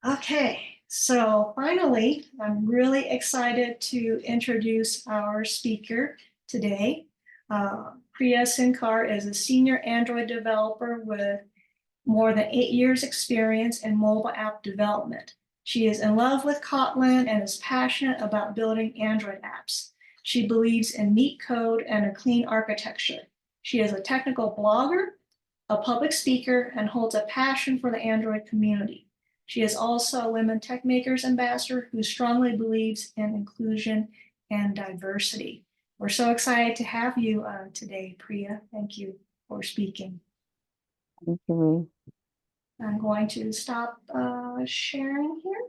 Okay, so finally, I'm really excited to introduce our speaker today. Priya Sindkar is a senior Android developer with more than 8 years experience in mobile app development. She is in love with Kotlin and is passionate about building Android apps. She believes in neat code and a clean architecture. She is a technical blogger, a public speaker, and holds a passion for the Android community. She is also a Women Tech Makers Ambassador who strongly believes in inclusion and diversity. We're so excited to have you today, Priya. Thank you for speaking. Thank you. I'm going to stop sharing here.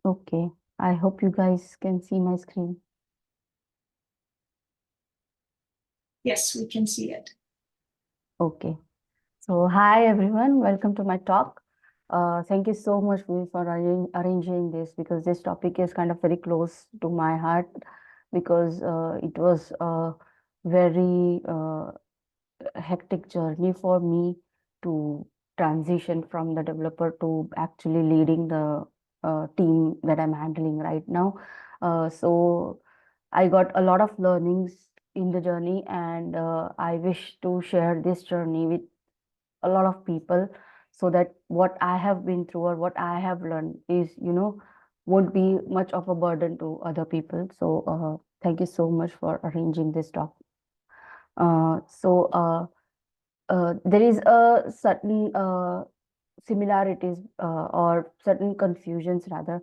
Okay, I hope you guys can see my screen. Yes, we can see it. Okay, so hi everyone, welcome to my talk. Thank you so much for arranging this because this topic is kind of very close to my heart because it was a very hectic journey for me to transition from the developer to actually leading the team that I'm handling right now. So I got a lot of learnings in the journey, and I wish to share this journey with a lot of people so that what I have been through or what I have learned is, won't be much of a burden to other people. So thank you so much for arranging this talk. There is a certain similarities or certain confusions rather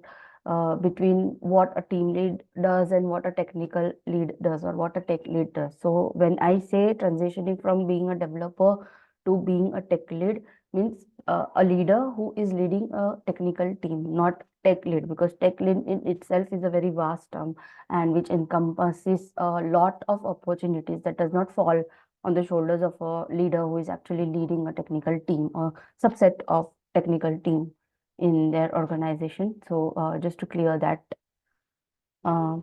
between what a team lead does and what a technical lead does or what a tech lead does. So when I say transitioning from being a developer to being a tech lead means a leader who is leading a technical team, not tech lead, because tech lead in itself is a very vast term and which encompasses a lot of opportunities that does not fall on the shoulders of a leader who is actually leading a technical team or subset of technical team in their organization. So just to clear that. Uh,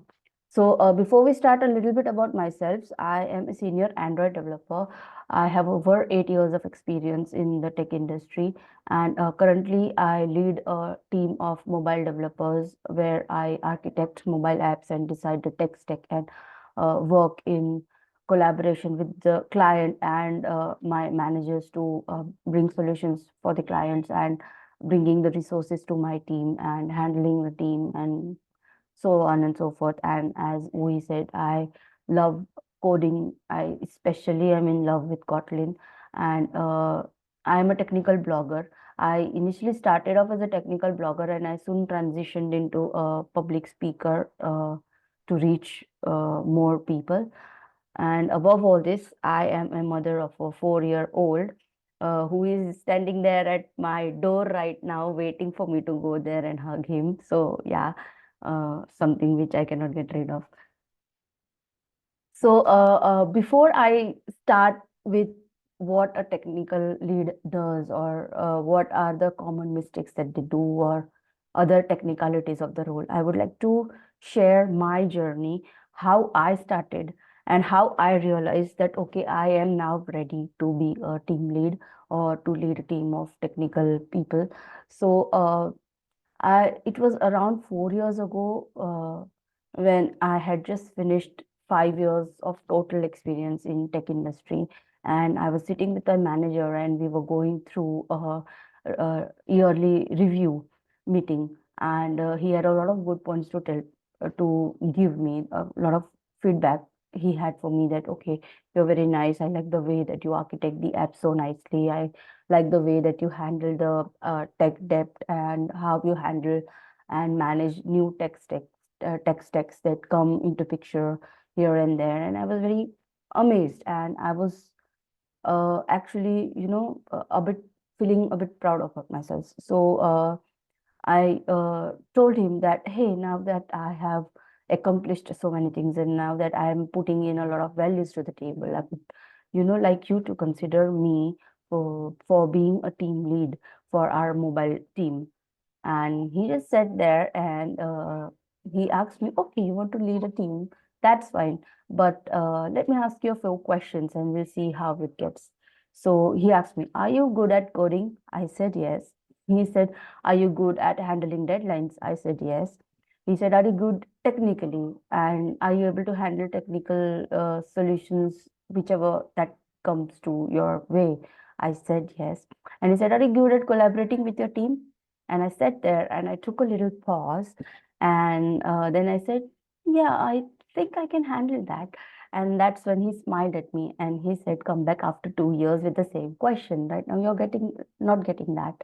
Before we start, a little bit about myself. I am a senior Android developer. I have over 8 years of experience in the tech industry, and currently I lead a team of mobile developers where I architect mobile apps and decide the tech stack and work in collaboration with the client and my managers to bring solutions for the clients and bringing the resources to my team and handling the team and so on and so forth. And as we said, I love coding. I especially am in love with Kotlin, and I am a technical blogger. I initially started off as a technical blogger, and I soon transitioned into a public speaker to reach more people. And above all this, I am a mother of a 4-year-old who is standing there at my door right now, waiting for me to go there and hug him. So, yeah, something which I cannot get rid of. So, before I start with what a technical lead does, or what are the common mistakes that they do, or other technicalities of the role, I would like to share my journey, how I started, and how I realized that, okay, I am now ready to be a team lead or to lead a team of technical people. So, it was around 4 years ago when I had just finished 5 years of total experience in tech industry, and I was sitting with a manager, and we were going through a yearly review meeting, and he had a lot of good points to tell to give me a lot of feedback. He had for me that, okay, you're very nice. I like the way that you architect the app so nicely. I like the way that you handle the tech debt and how you handle and manage new tech stacks that come into picture here and there. And I was very amazed, and I was actually, a bit feeling a bit proud of myself. So I told him that, hey, now that I have accomplished so many things and now that I am putting in a lot of values to the table, I would, like you to consider me for being a team lead for our mobile team. And he just sat there and he asked me, okay, you want to lead a team? that's fine. But let me ask you a few questions and we'll see how it gets. So he asked me, are you good at coding? I said yes. He said, are you good at handling deadlines? I said yes. He said, are you good technically? And are you able to handle technical solutions, whichever that comes to your way? I said yes. And he said, are you good at collaborating with your team? And I sat there and I took a little pause. And then I said, yeah, I think I can handle that. And that's when he smiled at me and he said, come back after 2 years with the same question. Right now, you're getting not getting that.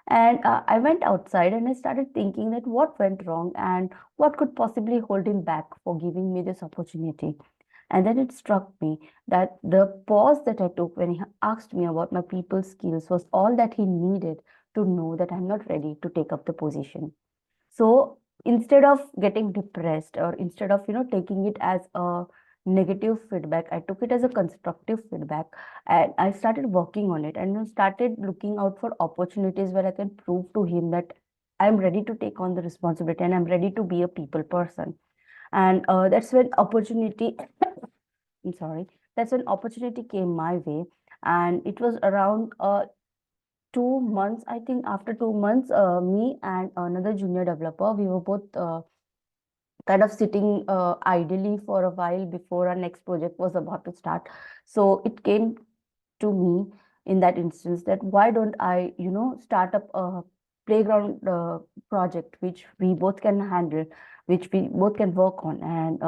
And I went outside and I started thinking that what went wrong and what could possibly hold him back for giving me this opportunity. And then it struck me that the pause that I took when he asked me about my people skills was all that he needed to know that I'm not ready to take up the position. So instead of getting depressed or instead of, taking it as a negative feedback, I took it as a constructive feedback and I started working on it and started looking out for opportunities where I can prove to him that I'm ready to take on the responsibility and I'm ready to be a people person. And that's when opportunity, I'm sorry, that's when opportunity came my way. And it was around 2 months, I think after 2 months, me and another junior developer, we were both kind of sitting idly for a while before our next project was about to start. So it came to me in that instance that why don't I, start up a playground project which we both can handle, which we both can work on, and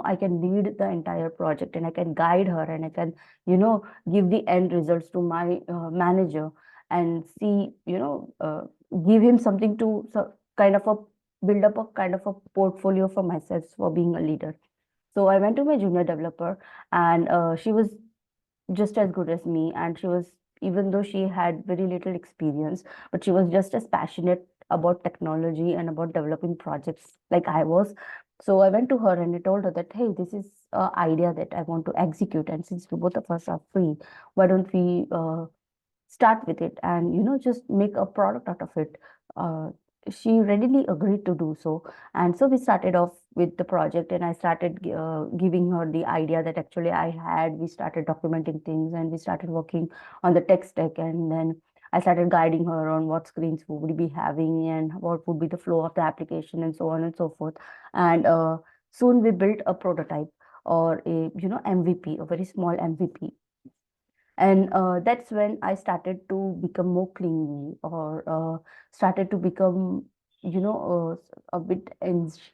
I can lead the entire project and I can guide her and I can, give the end results to my manager and see, give him something to kind of a build up a kind of a portfolio for myself for being a leader. So I went to my junior developer and she was just as good as me, and she was, even though she had very little experience, but she was just as passionate about technology and about developing projects like I was. So I went to her and I told her that, hey, this is an idea that I want to execute, and since we both of us are free, why don't we start with it and just make a product out of it. She readily agreed to do so, and so we started off with the project and I started giving her the idea that actually I had. We started documenting things and we started working on the tech stack, and then I started guiding her on what screens we would be having and what would be the flow of the application and so on and so forth. And soon we built a prototype, or a MVP, a very small MVP. And that's when I started to become more clingy, or started to become a bit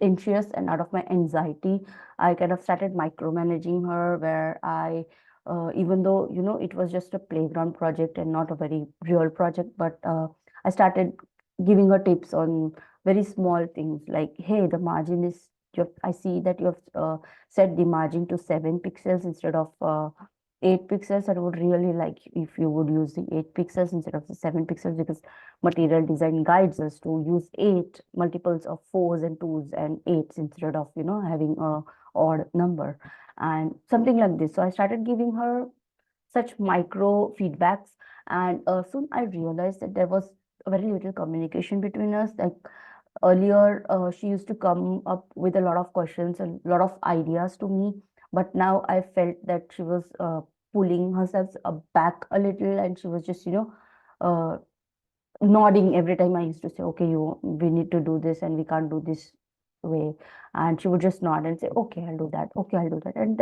anxious, and out of my anxiety I kind of started micromanaging her, where I even though it was just a playground project and not a very real project, but I started giving her tips on very small things like, hey, the margin is I see that you have set the margin to 7 pixels instead of 8 pixels. I would really like if you would use the 8 pixels instead of the 7 pixels, because material design guides us to use eight multiples of fours and twos and eights instead of having a odd number and something like this. So I started giving her such micro feedbacks, and soon I realized that there was very little communication between us. Like earlier, she used to come up with a lot of questions and a lot of ideas to me, but now I felt that she was pulling herself back a little, and she was just, uh, nodding every time I used to say, okay, we need to do this and we can't do this way. And she would just nod and say, okay, I'll do that. Okay, I'll do that. And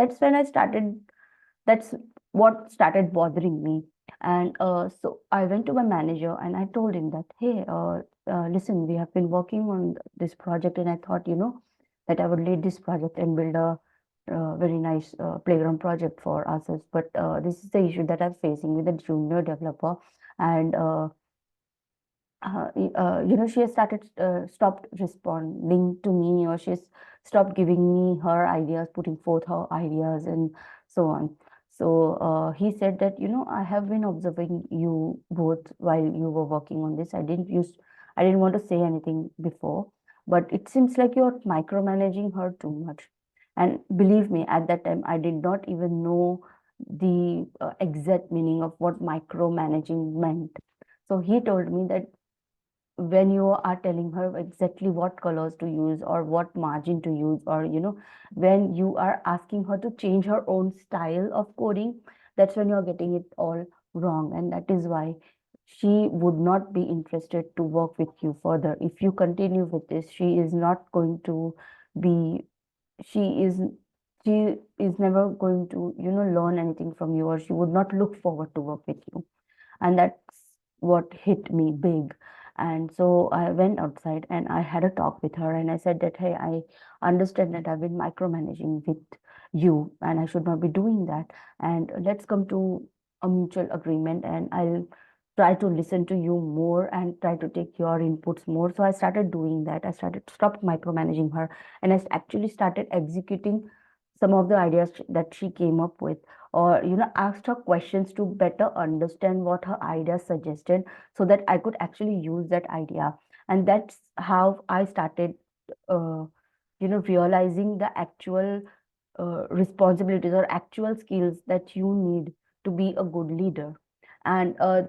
that's what started bothering me. And so I went to my manager and I told him that, hey, listen, we have been working on this project, and I thought, that I would lead this project and build a very nice playground project for ourselves. But this is the issue that I'm facing with the junior developer. And she has stopped responding to me, or she's stopped giving me her ideas, putting forth her ideas, and so on. So he said that, I have been observing you both while you were working on this. I didn't want to say anything before, but it seems like you're micromanaging her too much. And believe me, at that time, I did not even know the exact meaning of what micromanaging meant. So he told me that when you are telling her exactly what colors to use or what margin to use, or when you are asking her to change her own style of coding, that's when you're getting it all wrong. And that is why she would not be interested to work with you further. If you continue with this, she is not going to be, she is she is never going to learn anything from you, or she would not look forward to work with you. And that's what hit me big. And so I went outside and I had a talk with her, and I said that, hey, I understand that I've been micromanaging with you and I should not be doing that, and let's come to a mutual agreement, and I'll try to listen to you more and try to take your inputs more. So I started doing that. I started stopped micromanaging her, and actually started executing some of the ideas that she came up with, or asked her questions to better understand what her idea suggested, so that I could actually use that idea. And that's how I started uh, realizing the actual responsibilities or actual skills that you need to be a good leader. And in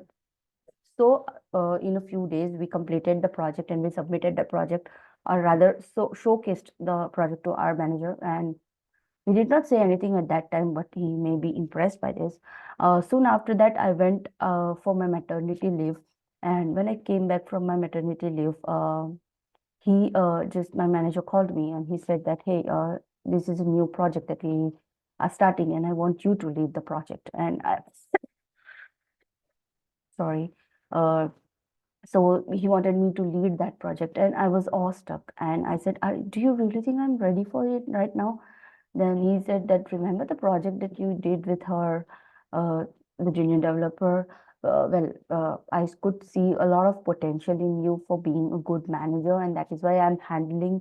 a few days we completed the project and we submitted the project, or rather so showcased the project to our manager. And he did not say anything at that time, but he may be impressed by this. Soon after that, I went for my maternity leave. And when I came back from my maternity leave, my manager called me and he said that, hey, this is a new project that we are starting and I want you to lead the project. And sorry. Uh, so he wanted me to lead that project, and I was awestruck. And I said, do you really think I'm ready for it right now? Then he said that, remember the project that you did with her, uh, the junior developer? I could see a lot of potential in you for being a good manager, and that is why I'm handing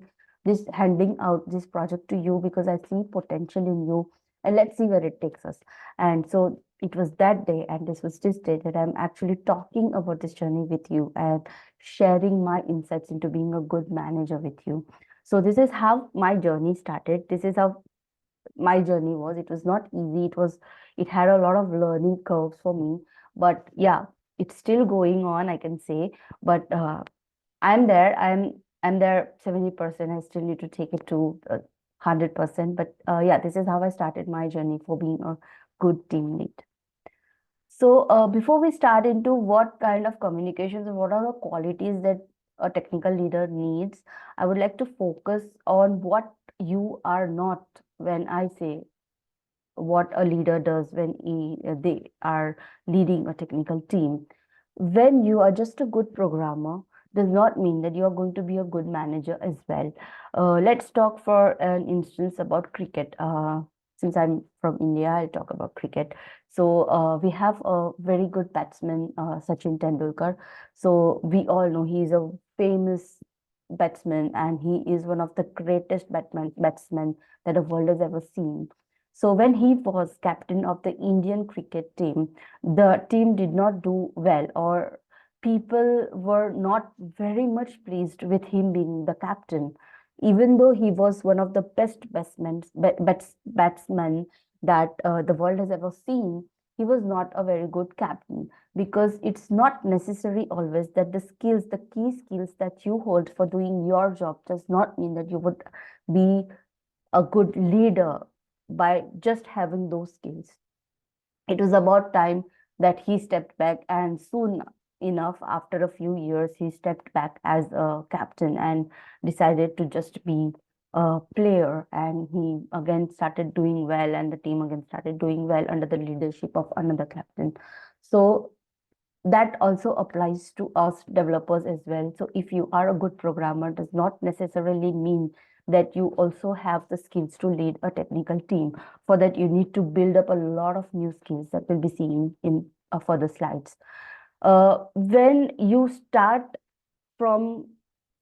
out this project to you, because I see potential in you, and let's see where it takes us. And so it was that day, and this was this day that I'm actually talking about this journey with you and sharing my insights into being a good manager with you. So this is how my journey started. This is how my journey was. It was not easy. It had a lot of learning curves for me. But yeah, it's still going on, I can say. But I'm there. I'm there 70%. I still need to take it to 100%. But yeah, this is how I started my journey for being a good team lead. So before we start into what kind of communications and what are the qualities that a technical leader needs, I would like to focus on what you are not, when I say what a leader does when they are leading a technical team. When you are just a good programmer, does not mean that you are going to be a good manager as well. Let's talk for an instance about cricket. Since I'm from India, I'll talk about cricket. So we have a very good batsman, Sachin Tendulkar. So we all know he's a famous batsman, and he is one of the greatest batsmen that the world has ever seen. So when he was captain of the Indian cricket team, the team did not do well, or people were not very much pleased with him being the captain, even though he was one of the best batsmen that the world has ever seen. He was not a very good captain, because it's not necessary always that the key skills that you hold for doing your job does not mean that you would be a good leader by just having those skills. It was about time that he stepped back, and soon enough, after a few years, he stepped back as a captain and decided to just be a player. And he again started doing well, and the team again started doing well under the leadership of another captain. So that also applies to us developers as well. So if you are a good programmer, does not necessarily mean that you also have the skills to lead a technical team. For that, you need to build up a lot of new skills that will be seen in further slides. When you start from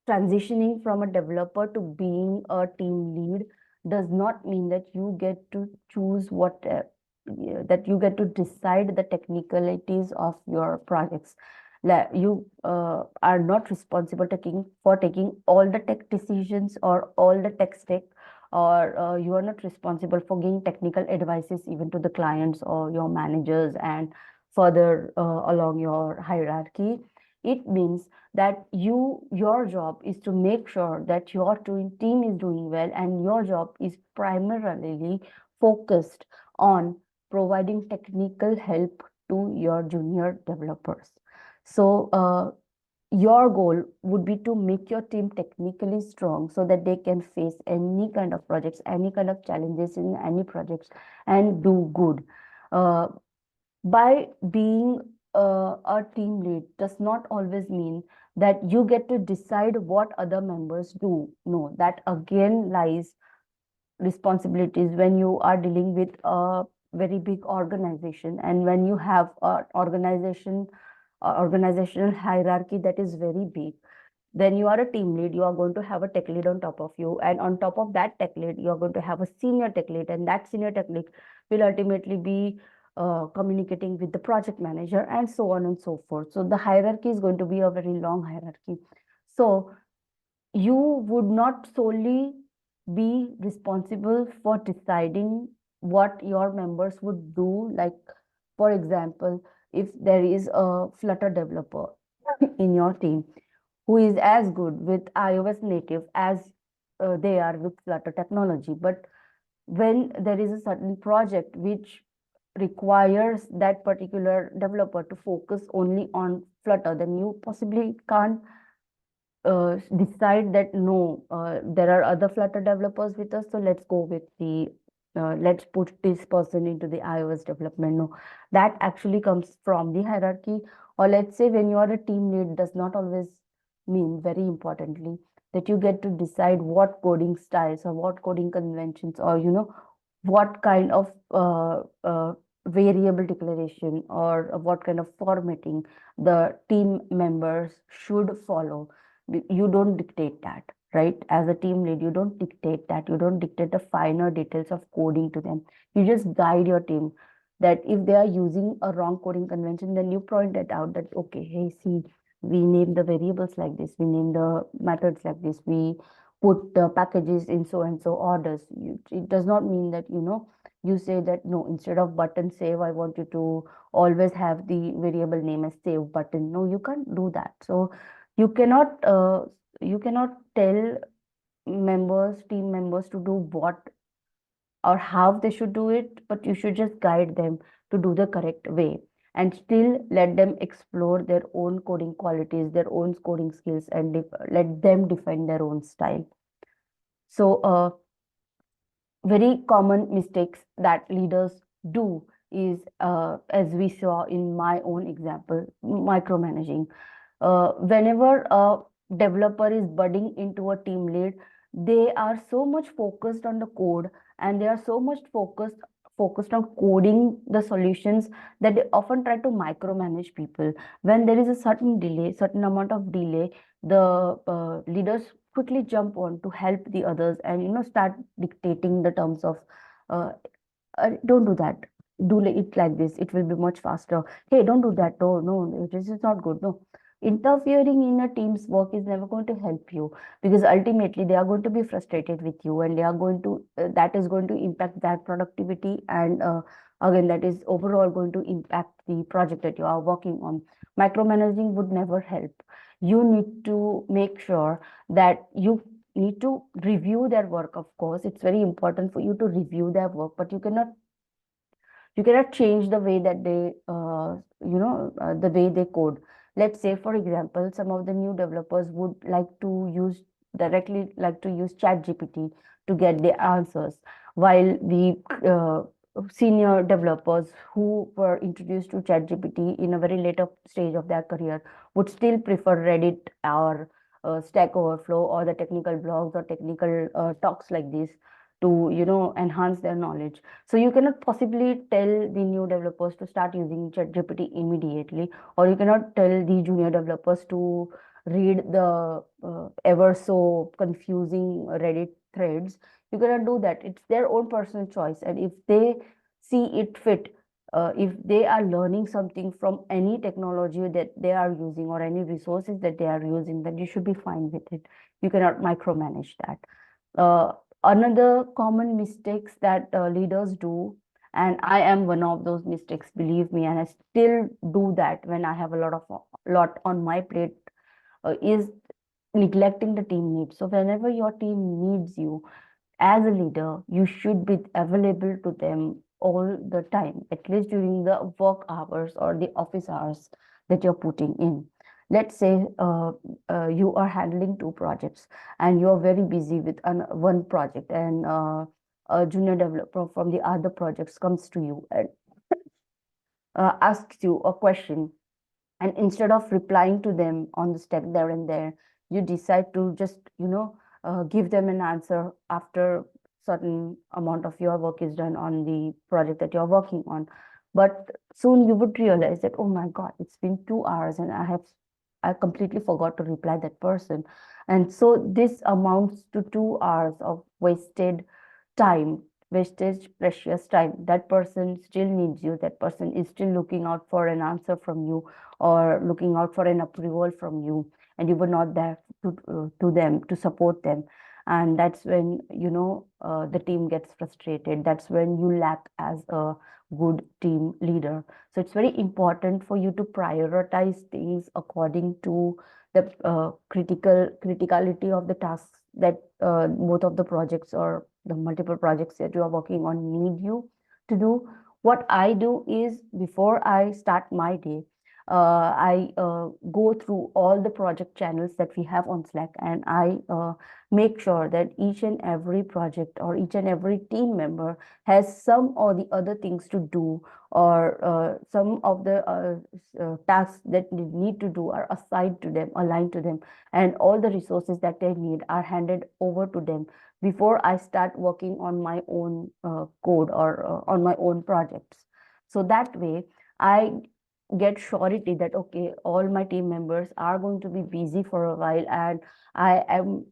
transitioning from a developer to being a team lead, does not mean that you get to choose that you get to decide the technicalities of your projects. You are not responsible for taking all the tech decisions or all the tech stack, or you are not responsible for giving technical advices even to the clients or your managers and further along your hierarchy. It means that your job is to make sure that your team is doing well, and your job is primarily focused on providing technical help to your junior developers. So your goal would be to make your team technically strong so that they can face any kind of projects, any kind of challenges in any projects, and do good. Uh, by being a team lead does not always mean that you get to decide what other members do. No, that again lies responsibilities when you are dealing with a very big organization, and when you have an organizational hierarchy that is very big. Then you are a team lead, you are going to have a tech lead on top of you, and on top of that tech lead you are going to have a senior tech lead, and that senior tech lead will ultimately be communicating with the project manager, and so on and so forth. So the hierarchy is going to be a very long hierarchy. So you would not solely be responsible for deciding what your members would do. Like, for example, if there is a Flutter developer in your team who is as good with iOS native as they are with Flutter technology, but when there is a certain project which requires that particular developer to focus only on Flutter, then you possibly can't decide that no, there are other Flutter developers with us, so let's go with let's put this person into the iOS development. No, that actually comes from the hierarchy. Or let's say when you are a team lead, does not always mean, very importantly, that you get to decide what coding styles or what coding conventions, or what kind of variable declaration, or what kind of formatting the team members should follow. You don't dictate that, right? As a team lead, you don't dictate that. You don't dictate the finer details of coding to them. You just guide your team that if they are using a wrong coding convention, then you point it out that, okay, hey, see, we name the variables like this, we name the methods like this, we put the packages in so and so orders. It does not mean that, you say that, no, instead of button save, I want you to always have the variable name as save button. No, you can't do that. So you cannot tell team members to do what or how they should do it, but you should just guide them to do the correct way, and still let them explore their own coding qualities, their own coding skills, and let them define their own style. So very common mistakes that leaders do is, as we saw in my own example, micromanaging. Whenever a developer is budding into a team lead, they are so much focused on the code, and they are so much focused on coding the solutions, that they often try to micromanage people. When there is a certain amount of delay, the leaders quickly jump on to help the others, and start dictating the terms of, uh, don't do that, it like this, it will be much faster. Hey, don't do that. No, no, this is not good. No, interfering in a team's work is never going to help you, because ultimately they are going to be frustrated with you, and they are going to that is going to impact that productivity, and again, that is overall going to impact the project that you are working on. Micromanaging would never help. You need to make sure that you need to review their work. Of course, it's very important for you to review their work, but you cannot change the way that they the way they code. Let's say, for example, some of the new developers would like to use chat gpt to get the answers, while the senior developers who were introduced to chat gpt in a very later stage of their career would still prefer Reddit, or Stack Overflow, or the technical blogs, or technical talks like this, to enhance their knowledge. So you cannot possibly tell the new developers to start using ChatGPT immediately, or you cannot tell the junior developers to read the ever so confusing Reddit threads. You cannot do that. It's their own personal choice, and if they see it fit, if they are learning something from any technology that they are using, or any resources that they are using, then you should be fine with it. You cannot micromanage that. Uh, Another common mistakes that leaders do, and I am one of those mistakes, believe me, and I still do that when I have a lot of lot on my plate is neglecting the team needs. So whenever your team needs you as a leader, you should be available to them all the time, at least during the work hours or the office hours that you're putting in. Let's say you are handling two projects and you're very busy with one project, and a junior developer from the other projects comes to you and asks you a question, and instead of replying to them on the step there and there, you decide to just give them an answer after certain amount of your work is done on the project that you're working on. But soon you would realize that, oh my god, it's been 2 hours and I completely forgot to reply that person. And so this amounts to 2 hours of wasted time, wastage precious time. That person still needs you, that person is still looking out for an answer from you or looking out for an approval from you, and you were not there to them, to support them. And that's when the team gets frustrated. That's when you lack as a good team leader. So it's very important for you to prioritize things according to the criticality of the tasks that both of the projects or the multiple projects that you are working on need you to do. What I do is, before I start my day, I go through all the project channels that we have on Slack, and I make sure that each and every project or each and every team member has some or the other things to do, or some of the tasks that they need to do are assigned to them, aligned to them, and all the resources that they need are handed over to them before I start working on my own code or on my own projects. So that way, I get surety that okay, all my team members are going to be busy for a while, and I am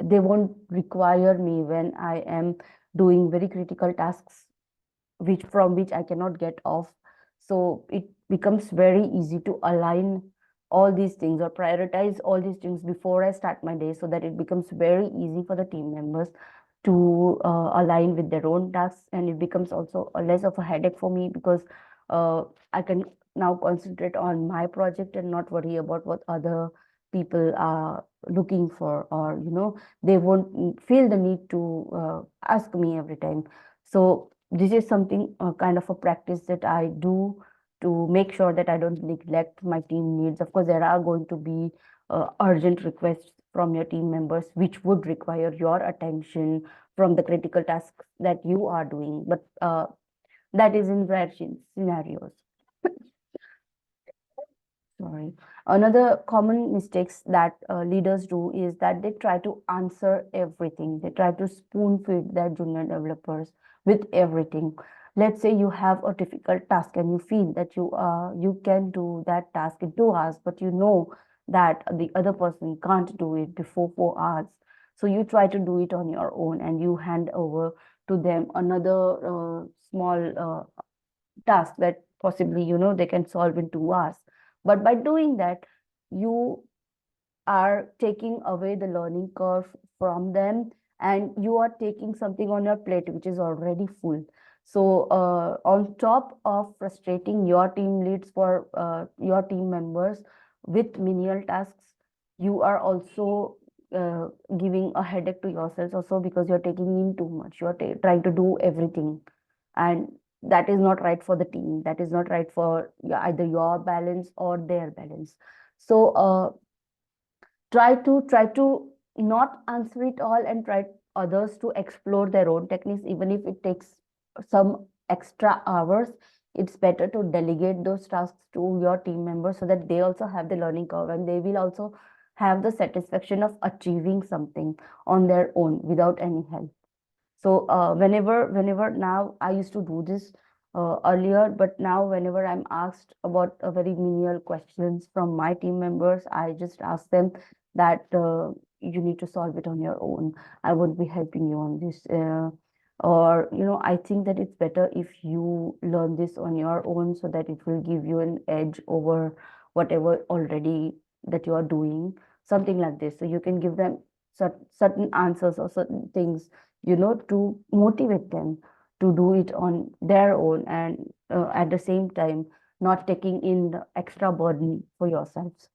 they won't require me when I am doing very critical tasks which I cannot get off. So it becomes very easy to align all these things or prioritize all these things before I start my day, so that it becomes very easy for the team members to align with their own tasks, and it becomes also a less of a headache for me, because I can now concentrate on my project and not worry about what other people are looking for, or they won't feel the need to ask me every time. So this is something kind of a practice that I do to make sure that I don't neglect my team needs. Of course, there are going to be urgent requests from your team members which would require your attention from the critical tasks that you are doing, but that is in rare scenarios. Sorry. Another common mistakes that leaders do is that they try to answer everything. They try to spoon feed their junior developers with everything. Let's say you have a difficult task and you feel that you can do that task in 2 hours, but you know that the other person can't do it before 4 hours. So you try to do it on your own, and you hand over to them another small task that possibly they can solve in 2 hours. But by doing that, you are taking away the learning curve from them, and you are taking something on your plate which is already full. So on top of frustrating your team leads for your team members with menial tasks, you are also giving a headache to yourselves also, because you're taking in too much. You're trying to do everything, and that is not right for the team. That is not right for either your balance or their balance. So try to not answer it all, and try others to explore their own techniques, even if it takes some extra hours. It's better to delegate those tasks to your team members, so that they also have the learning curve, and they will also have the satisfaction of achieving something on their own without any help. So whenever now, I used to do this earlier, but now whenever I'm asked about a very menial questions from my team members, I just ask them that you need to solve it on your own. I won't be helping you on this. Or I think that it's better if you learn this on your own, so that it will give you an edge over whatever already that you are doing, something like this. So you can give them certain answers or certain things, to motivate them to do it on their own, and at the same time not taking in the extra burden for yourselves.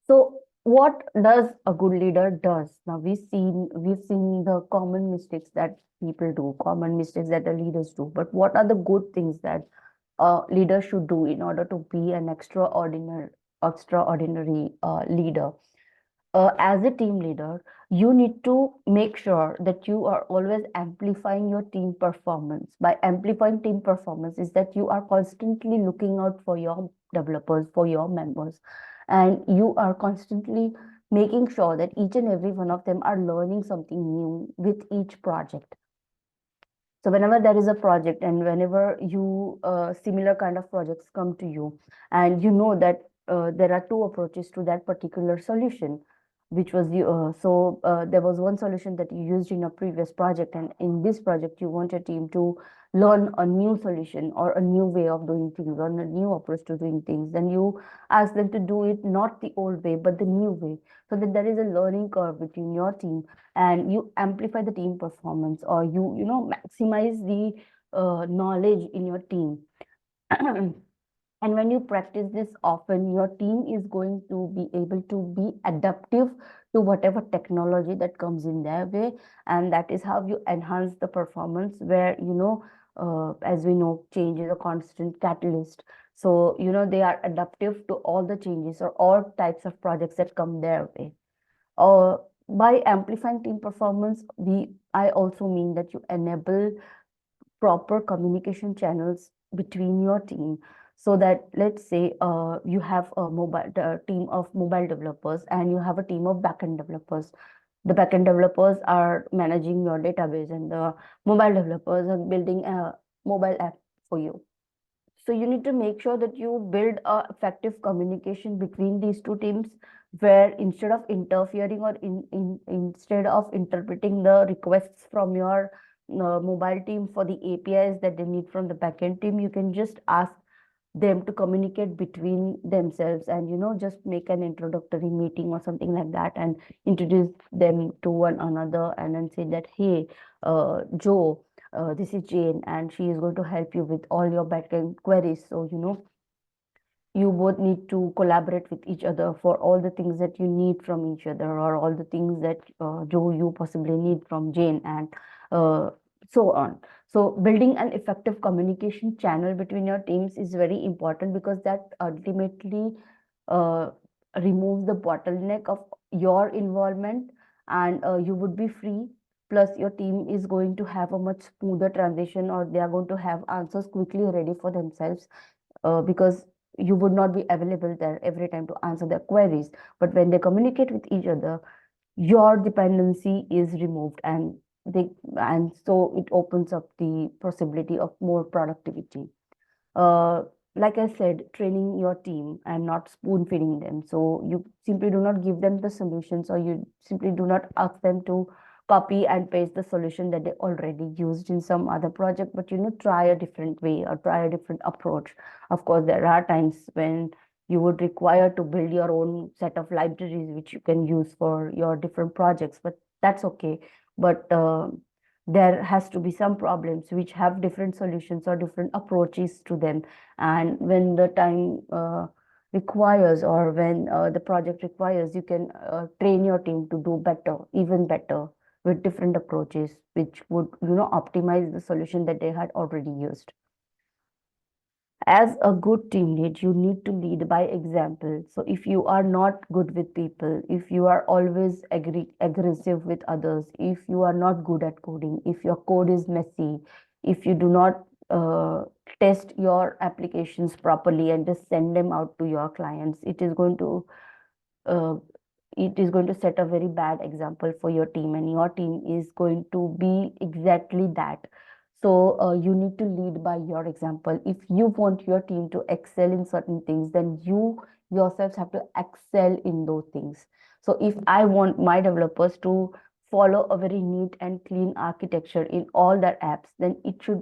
So what does a good leader does? Now we've seen the common mistakes that people do, common mistakes that the leaders do. But what are the good things that a leader should do in order to be an extraordinary leader? As a team leader, you need to make sure that you are always amplifying your team performance. By amplifying team performance, is that you are constantly looking out for your developers, for your members, and you are constantly making sure that each and every one of them are learning something new with each project. So whenever there is a project and whenever you similar kind of projects come to you, and you know that there are two approaches to that particular solution, which was you. There was one solution that you used in a previous project, and in this project you want your team to learn a new solution or a new way of doing things or a new approach to doing things. Then you ask them to do it not the old way but the new way, so that there is a learning curve between your team, and you amplify the team performance, or you maximize the knowledge in your team. And when you practice this often, your team is going to be able to be adaptive to whatever technology that comes in their way, and that is how you enhance the performance, where as we know, change is a constant catalyst. So they are adaptive to all the changes or all types of projects that come their way. uh, by amplifying team performance, I also mean that you enable proper communication channels between your team, so that, let's say, you have a team of mobile developers and you have a team of backend developers. The backend developers are managing your database, and the mobile developers are building a mobile app for you. So you need to make sure that you build a effective communication between these two teams, where instead of interfering or instead of interpreting the requests from your mobile team for the APIs that they need from the backend team, you can just ask them to communicate between themselves, and just make an introductory meeting or something like that, and introduce them to one another, and then say that, hey, Joe, this is Jane, and she is going to help you with all your backend queries. So you both need to collaborate with each other for all the things that you need from each other, or all the things that Joe, you possibly need from Jane, and uh, so on. So building an effective communication channel between your teams is very important, because that ultimately uh, removes the bottleneck of your involvement, and you would be free. Plus your team is going to have a much smoother transition, or they are going to have answers quickly ready for themselves, because you would not be available there every time to answer their queries. But when they communicate with each other, your dependency is removed, and so it opens up the possibility of more productivity. uh, like I said, training your team and not spoon feeding them. So you simply do not give them the solutions, or you simply do not ask them to copy and paste the solution that they already used in some other project, but try a different way or try a different approach. Of course, there are times when you would require to build your own set of libraries which you can use for your different projects, but that's okay. But there has to be some problems which have different solutions or different approaches to them, and when the time requires, or when the project requires, you can train your team to do better, even better, with different approaches which would optimize the solution that they had already used. As a good team lead, you need to lead by example. So if you are not good with people, if you are always aggressive with others, if you are not good at coding, if your code is messy, if you do not test your applications properly and just send them out to your clients, uh, it is going to set a very bad example for your team, and your team is going to be exactly that. So you need to lead by your example. If you want your team to excel in certain things, then you yourselves have to excel in those things. So if I want my developers to follow a very neat and clean architecture in all their apps, then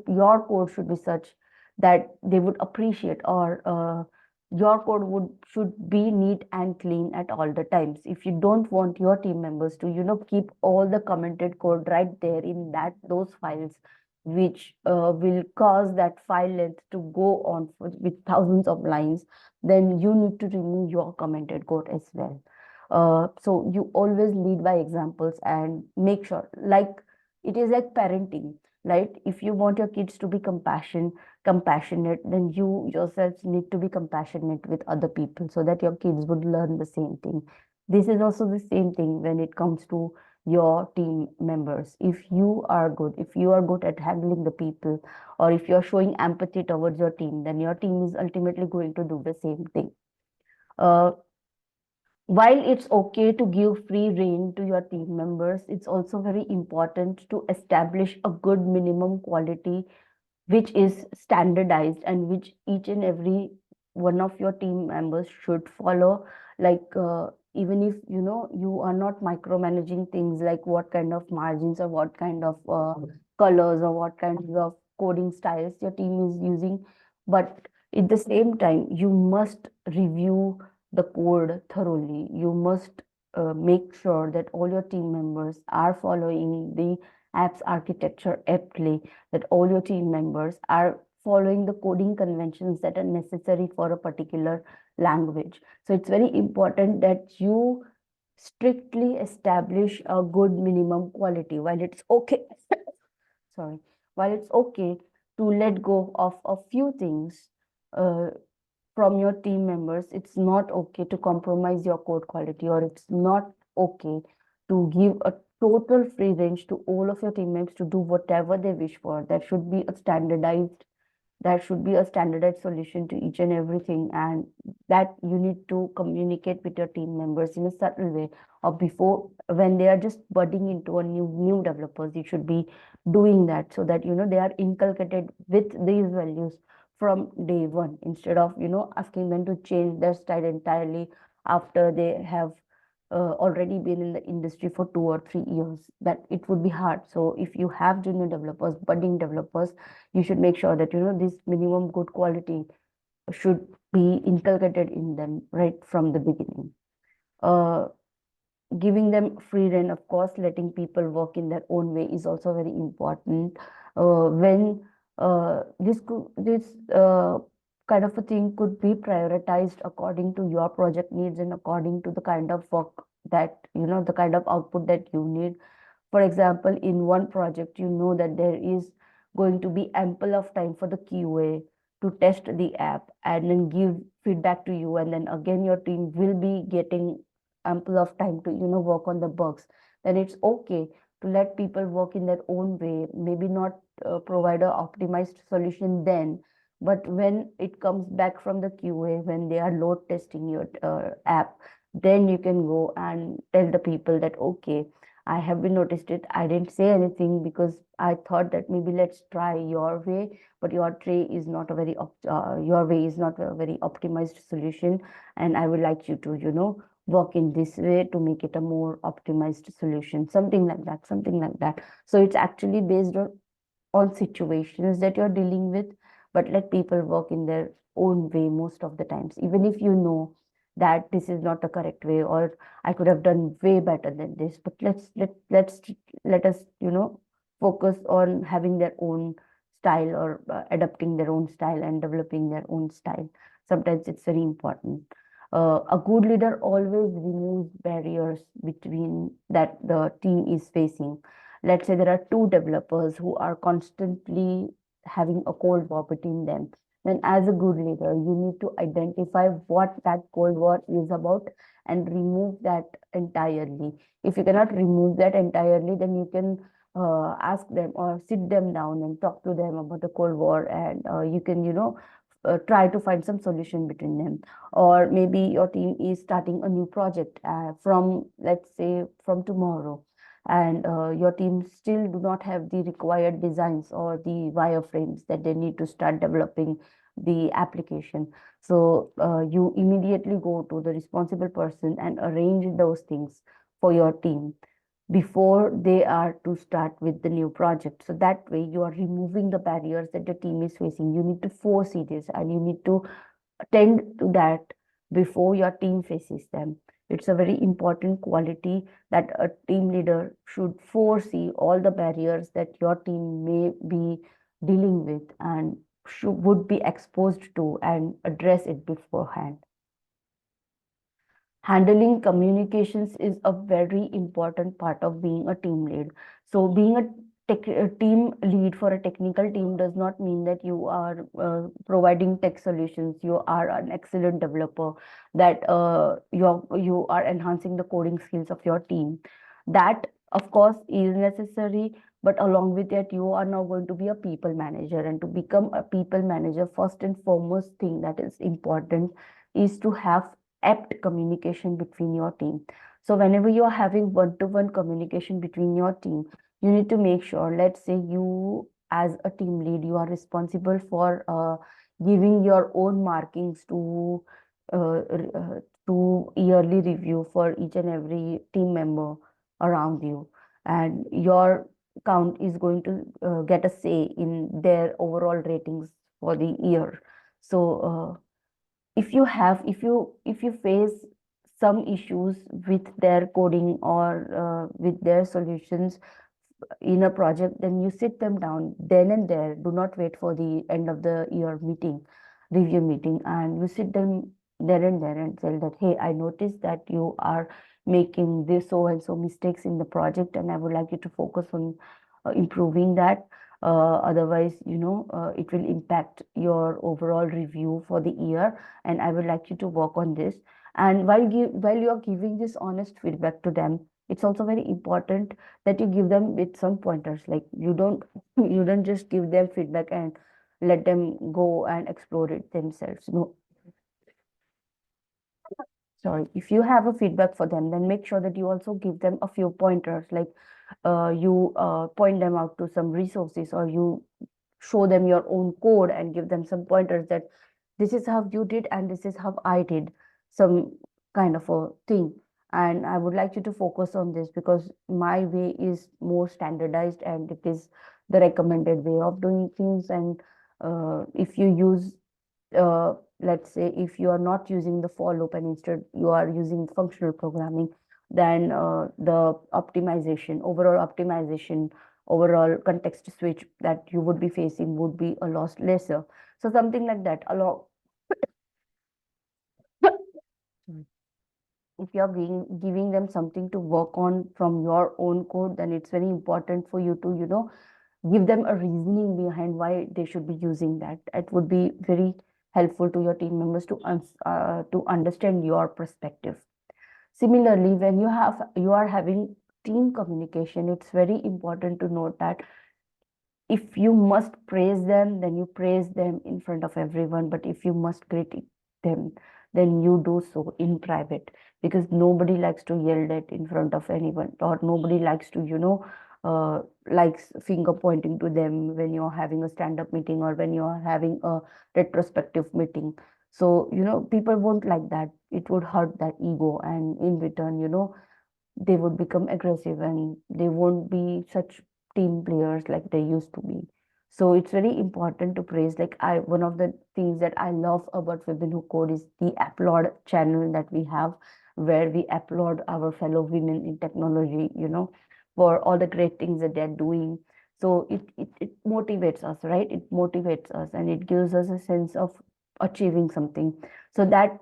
your code should be such that they would appreciate, or your code should be neat and clean at all the times. If you don't want your team members to, keep all the commented code right there in those files, which will cause that file length to go on with thousands of lines, then you need to remove your commented code as well. So you always lead by examples and make sure, like, it is like parenting, right? If you want your kids to be compassionate, then you yourselves need to be compassionate with other people so that your kids would learn the same thing. This is also the same thing when it comes to your team members. If you are good, if you are good at handling the people, or if you're showing empathy towards your team, then your team is ultimately going to do the same thing. Uh, while it's okay to give free rein to your team members, it's also very important to establish a good minimum quality which is standardized and which each and every one of your team members should follow. Like, even if you are not micromanaging things like what kind of margins or what kind of colors or what kind of coding styles your team is using, but at the same time you must review the code thoroughly. You must make sure that all your team members are following the app's architecture aptly, that all your team members are following the coding conventions that are necessary for a particular language. So it's very important that you strictly establish a good minimum quality. While it's okay, sorry, while it's okay to let go of a few things uh, from your team members, it's not okay to compromise your code quality, or it's not okay to give a total free range to all of your team members to do whatever they wish for. There should be a standardized solution to each and everything, and that you need to communicate with your team members in a subtle way, or before, when they are just budding into a new developers, you should be doing that, so that they are inculcated with these values from day one, instead of asking them to change their style entirely after they have already been in the industry for 2 or 3 years. That it would be hard. So if you have junior developers, budding developers, you should make sure that this minimum good quality should be inculcated in them right from the beginning. uh, Giving them free rein, of course, letting people work in their own way is also very important. When this kind of a thing could be prioritized according to your project needs and according to the kind of work that the kind of output that you need. For example, in one project, you know that there is going to be ample of time for the QA to test the app and then give feedback to you. And then again, your team will be getting ample of time to, work on the bugs. Then it's okay to let people work in their own way, maybe not provide a optimized solution then, but when it comes back from the QA, when they are load testing your app, then you can go and tell the people that, okay, I have been noticed it. I didn't say anything because I thought that maybe let's try your way, but your way is not a very optimized solution, and I would like you to, work in this way to make it a more optimized solution. Something like that, something like that. So it's actually based on situations that you're dealing with, but let people work in their own way most of the times, even if you know that this is not the correct way, or I could have done way better than this. But let us, focus on having their own style, or adapting their own style and developing their own style. Sometimes it's very important. A good leader always removes barriers between that the team is facing. Let's say there are two developers who are constantly having a cold war between them. Then as a good leader, you need to identify what that cold war is about and remove that entirely. If you cannot remove that entirely, then you can ask them or sit them down and talk to them about the cold war, and you can try to find some solution between them. Or maybe your team is starting a new project from, let's say, from tomorrow, and your team still do not have the required designs or the wireframes that they need to start developing the application. So you immediately go to the responsible person and arrange those things for your team before they are to start with the new project. So that way you are removing the barriers that the team is facing. You need to foresee this, and you need to tend to that before your team faces them. It's a very important quality that a team leader should foresee all the barriers that your team may be dealing with and would be exposed to and address it beforehand. Handling communications is a very important part of being a team lead. So being a team lead for a technical team does not mean that you are providing tech solutions. You are an excellent developer, that you are enhancing the coding skills of your team. That of course is necessary, but along with that, you are now going to be a people manager. And to become a people manager, first and foremost thing that is important is to have apt communication between your team. So whenever you are having one-to-one communication between your team, you need to make sure, let's say you as a team lead, you are responsible for giving your own markings to yearly review for each and every team member around you, and your count is going to get a say in their overall ratings for the year. So if you face some issues with their coding or with their solutions in a project, then you sit them down then and there. Do not wait for the end of the year meeting, review meeting, and you sit them there and there and tell that, hey, I noticed that you are making this so and so mistakes in the project, and I would like you to focus on improving that. Otherwise, it will impact your overall review for the year, and I would like you to work on this. And while you are giving this honest feedback to them, it's also very important that you give them with some pointers. Like you don't just give them feedback and let them go and explore it themselves. No, sorry. If you have a feedback for them, then make sure that you also give them a few pointers. Like you point them out to some resources, or you show them your own code and give them some pointers that this is how you did and this is how I did, some kind of a thing. And I would like you to focus on this because my way is more standardized and it is the recommended way of doing things. And if you use let's say if you are not using the for loop and instead you are using functional programming, then the overall optimization, overall context switch that you would be facing would be a lot lesser. So something like that along. Sorry. If you're giving them something to work on from your own code, then it's very important for you to give them a reasoning behind why they should be using that. It would be very helpful to your team members to understand your perspective. Similarly, when you are having team communication, it's very important to note that if you must praise them, then you praise them in front of everyone. But if you must critique them, then you do so in private, because nobody likes to yell at in front of anyone, or nobody likes to, likes finger pointing to them when you're having a stand-up meeting or when you're having a retrospective meeting. So, people won't like that. It would hurt that ego. And in return, they would become aggressive and they won't be such team players like they used to be. So it's very important to praise. Like one of the things that I love about Women Who Code is the applaud channel that we have, where we applaud our fellow women in technology, for all the great things that they're doing. So it motivates us, right? It motivates us and it gives us a sense of achieving something. So that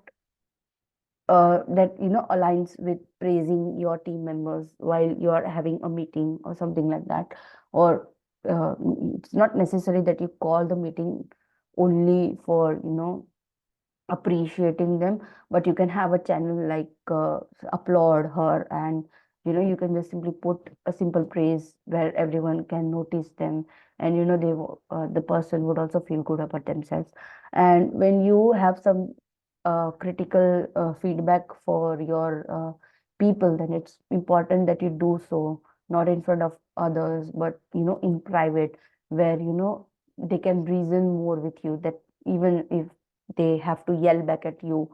aligns with praising your team members while you're having a meeting or something like that. Or it's not necessary that you call the meeting only for appreciating them, but you can have a channel like applaud her, and you can just simply put a simple praise where everyone can notice them, and the person would also feel good about themselves. And when you have some critical feedback for your people, then it's important that you do so not in front of others, but in private, where they can reason more with you, that even if they have to yell back at you,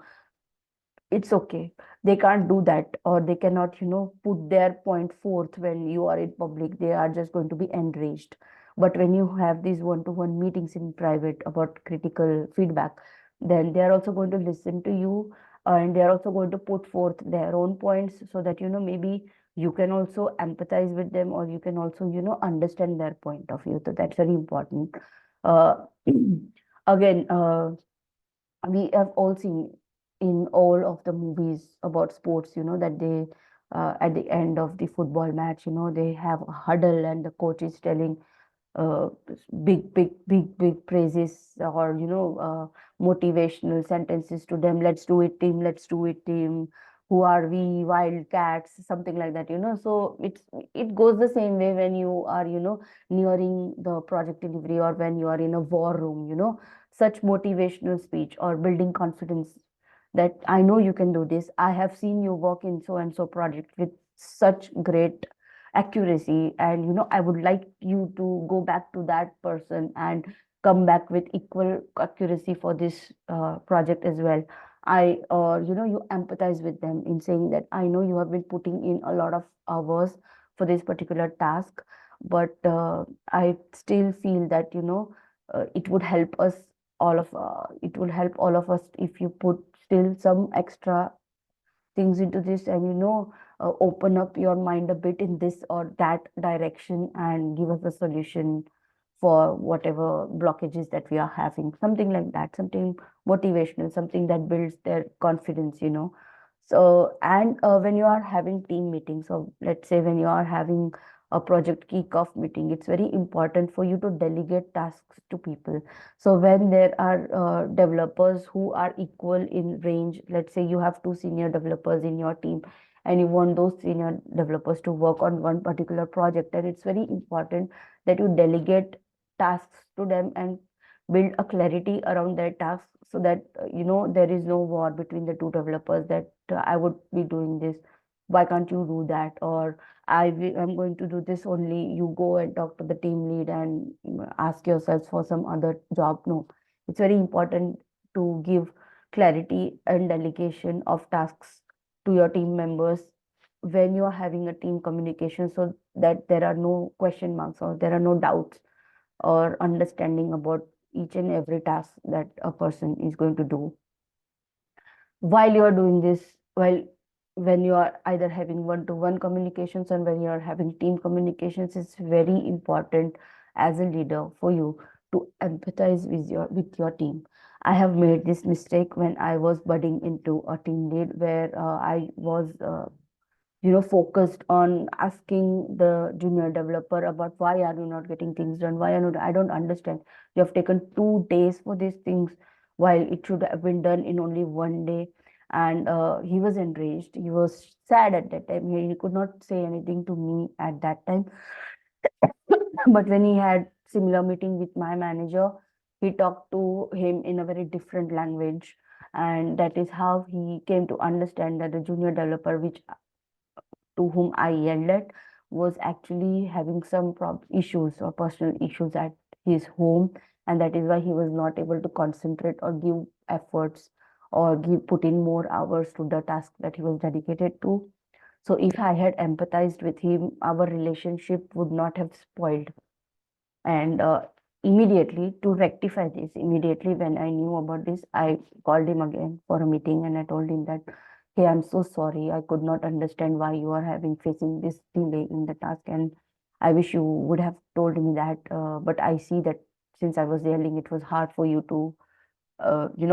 it's okay. They can't do that, or they cannot put their point forth when you are in public. They are just going to be enraged. But when you have these one-to-one meetings in private about critical feedback, then they are also going to listen to you, and they are also going to put forth their own points, so that maybe you can also empathize with them, or you can also understand their point of view. So that's very important. uh, Again, we have all seen in all of the movies about sports, that they at the end of the football match, they have a huddle and the coach is telling uh, big praises, or motivational sentences to them. Let's do it, team. Let's do it, team. Who are we, wildcats? Something like that. So it goes the same way when you are nearing the project delivery, or when you are in a war room. Such motivational speech or building confidence, that I know you can do this. I have seen you work in so and so project with such great accuracy, and I would like you to go back to that person and come back with equal accuracy for this project as well. I or you empathize with them in saying that I know you have been putting in a lot of hours for this particular task, but I still feel that it would help us it would help all of us if you put still some extra things into this, and open up your mind a bit in this or that direction, and give us a solution for whatever blockages that we are having, something like that, something motivational, something that builds their confidence. So, and when you are having team meetings, so let's say when you are having a project kickoff meeting, it's very important for you to delegate tasks to people. So when there are developers who are equal in range, let's say you have two senior developers in your team, and you want those senior developers to work on one particular project, and it's very important that you delegate tasks to them and build a clarity around their tasks, so that there is no war between the two developers, that I would be doing this, why can't you do that, or I'm going to do this only, you go and talk to the team lead and ask yourselves for some other job. No, it's very important to give clarity and delegation of tasks to your team members when you are having a team communication, so that there are no question marks, or there are no doubts or understanding about each and every task that a person is going to do. While you are doing this, while when you are either having one-to-one communications and when you are having team communications, it's very important as a leader for you to empathize with your team. I have made this mistake when I was budding into a team lead, where I was focused on asking the junior developer about why are you not getting things done? Why are not, I don't understand. You have taken 2 days for these things, while it should have been done in only one day. And he was enraged. He was sad at that time. He could not say anything to me at that time. But when he had similar meeting with my manager, he talked to him in a very different language. And that is how he came to understand that the junior developer, which to whom I yelled at, was actually having some issues or personal issues at his home, and that is why he was not able to concentrate or give efforts or put in more hours to the task that he was dedicated to. So if I had empathized with him, our relationship would not have spoiled. And immediately, to rectify this, immediately when I knew about this, I called him again for a meeting, and I told him that, hey, I'm so sorry. I could not understand why you are having facing this delay in the task. And I wish you would have told me that. But I see that since I was yelling, it was hard for you to,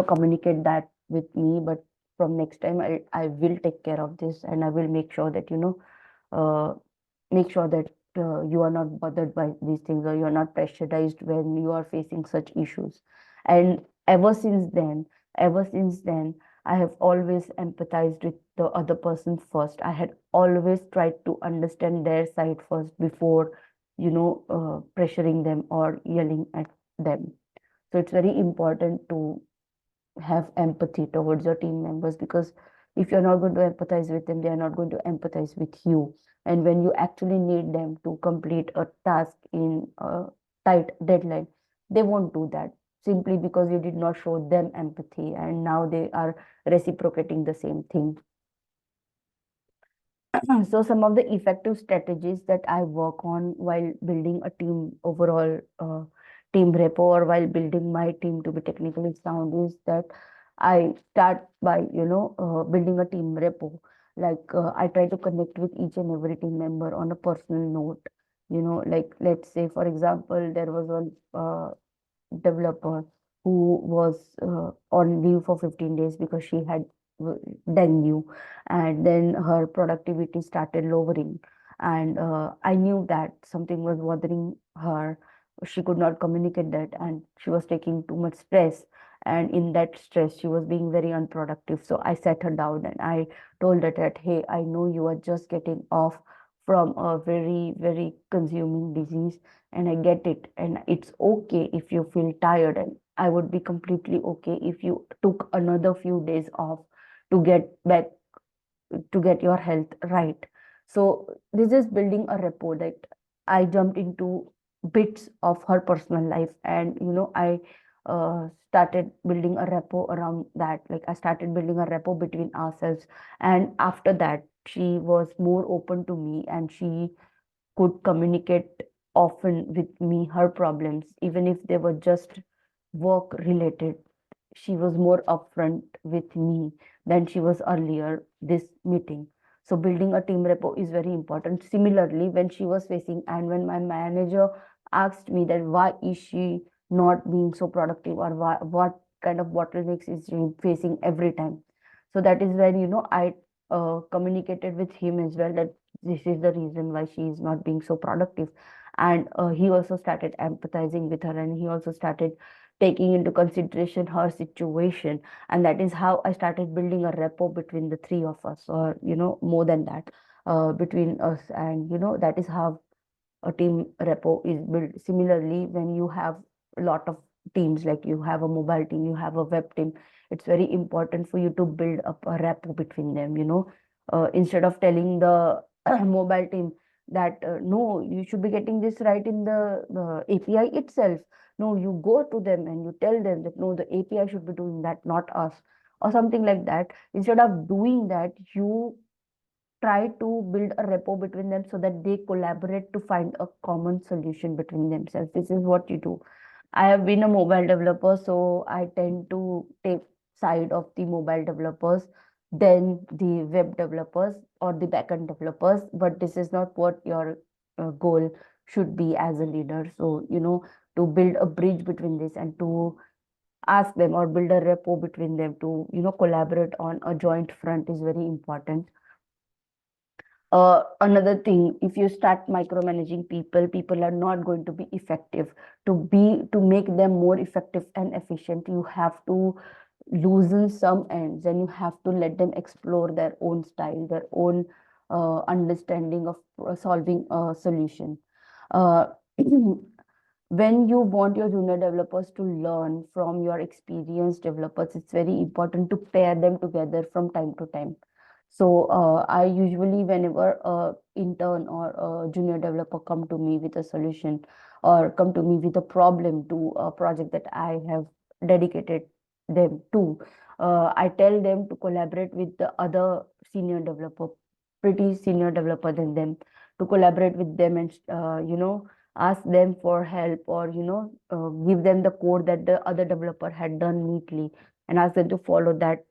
communicate that with me. But from next time, I will take care of this, and I will make sure that, uh, make sure that you are not bothered by these things, or you are not pressurized when you are facing such issues. And ever since then, I have always empathized with the other person first. I had always tried to understand their side first before pressuring them or yelling at them. So it's very important to have empathy towards your team members, because if you're not going to empathize with them, they are not going to empathize with you. And when you actually need them to complete a task in a tight deadline, they won't do that, simply because you did not show them empathy, and now they are reciprocating the same thing. So some of the effective strategies that I work on while building a team overall team repo or while building my team to be technically sound is that I start by, building a team repo. Like I try to connect with each and every team member on a personal note. Like let's say, for example, there was one developer who was on leave for 15 days because she had dengue, and then her productivity started lowering, and I knew that something was bothering her. She could not communicate that, and she was taking too much stress, and in that stress she was being very unproductive. So I sat her down and I told her that, hey, I know you are just getting off from a very very consuming disease, and I get it. And it's okay if you feel tired, and I would be completely okay if you took another few days off to get back to get your health right. So this is building a rapport that I jumped into bits of her personal life, and I started building a rapport around that. Like I started building a rapport between ourselves, and after that she was more open to me, and she could communicate often with me her problems, even if they were just work related. She was more upfront with me than she was earlier this meeting. So building a team repo is very important. Similarly, when she was facing, and when my manager asked me that why is she not being so productive, or what kind of bottlenecks is she facing every time. So that is when I communicated with him as well, that this is the reason why she is not being so productive. And he also started empathizing with her, and he also started taking into consideration her situation. And that is how I started building a rapport between the three of us, or more than that, between us. And that is how a team repo is built. Similarly, when you have a lot of teams, like you have a mobile team, you have a web team, it's very important for you to build up a rapport between them. Instead of telling the mobile team that no, you should be getting this right in the API itself. No, you go to them and you tell them that no, the API should be doing that, not us, or something like that. Instead of doing that, you try to build a rapport between them so that they collaborate to find a common solution between themselves. This is what you do. I have been a mobile developer, so I tend to take side of the mobile developers, then the web developers or the backend developers. But this is not what your goal should be as a leader. So, to build a bridge between this, and to ask them or build a rapport between them to, collaborate on a joint front is very important. Another thing, if you start micromanaging people, people are not going to be effective. To make them more effective and efficient, you have to loosen some ends, and you have to let them explore their own style, their own understanding of solving a solution. uh, when you want your junior developers to learn from your experienced developers, it's very important to pair them together from time to time. So I usually, whenever a intern or a junior developer come to me with a solution, or come to me with a problem to a project that I have dedicated them to, I tell them to collaborate with the other senior developer, pretty senior developer than them, to collaborate with them, and ask them for help, or give them the code that the other developer had done neatly, and ask them to follow that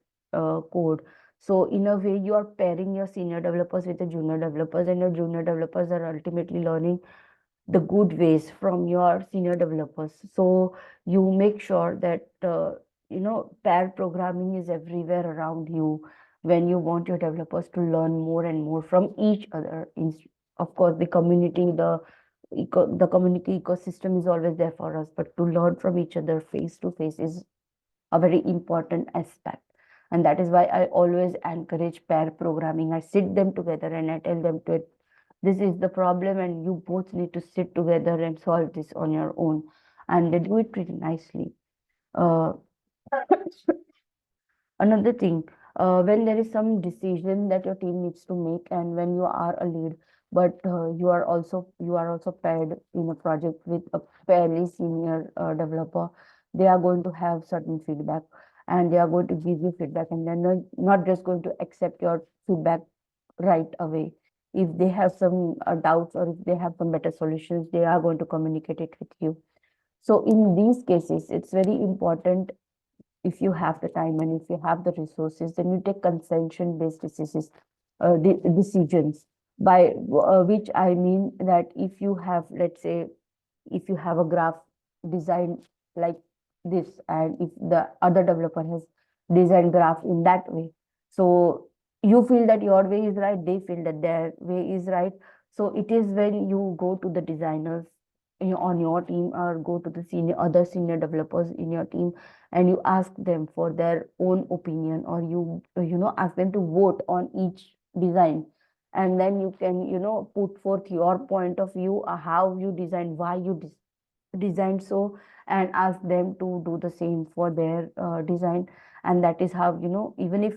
code. So in a way, you are pairing your senior developers with the junior developers, and your junior developers are ultimately learning the good ways from your senior developers. So you make sure that pair programming is everywhere around you when you want your developers to learn more and more from each other. Of course, the community, the community ecosystem is always there for us, but to learn from each other face to face is a very important aspect. And that is why I always encourage pair programming. I sit them together and I tell them to, this is the problem, and you both need to sit together and solve this on your own. And they do it pretty nicely. Uh, Another thing, when there is some decision that your team needs to make, and when you are a lead, but you are also paired in a project with a fairly senior developer, they are going to have certain feedback, and they are going to give you feedback, and they're not just going to accept your feedback right away. If they have some doubts, or if they have some better solutions, they are going to communicate it with you. So in these cases, it's very important, if you have the time and if you have the resources, then you take consensus based decisions, by which I mean that if you have, let's say, if you have a graph designed like this, and if the other developer has designed graph in that way, so you feel that your way is right, they feel that their way is right. So it is when you go to the designers on your team, or go to the other senior developers in your team, and you ask them for their own opinion, or you ask them to vote on each design, and then you can put forth your point of view, how you design, why you designed so, and ask them to do the same for their design. And that is how, even if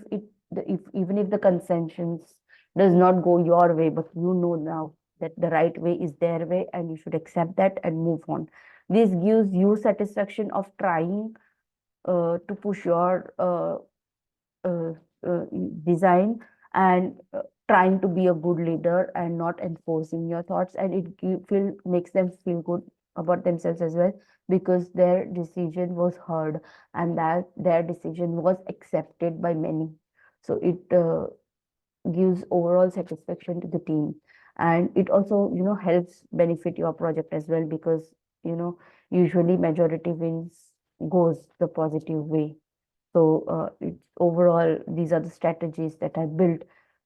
even if the consensus does not go your way, but now that the right way is their way, and you should accept that and move on. This gives you satisfaction of trying to push your uh, uh, design, and trying to be a good leader and not enforcing your thoughts, and it makes them feel good about themselves as well, because their decision was heard, and that their decision was accepted by many. So it gives overall satisfaction to the team, and it also helps benefit your project as well, because usually majority wins goes the positive way. So it's overall, these are the strategies that I built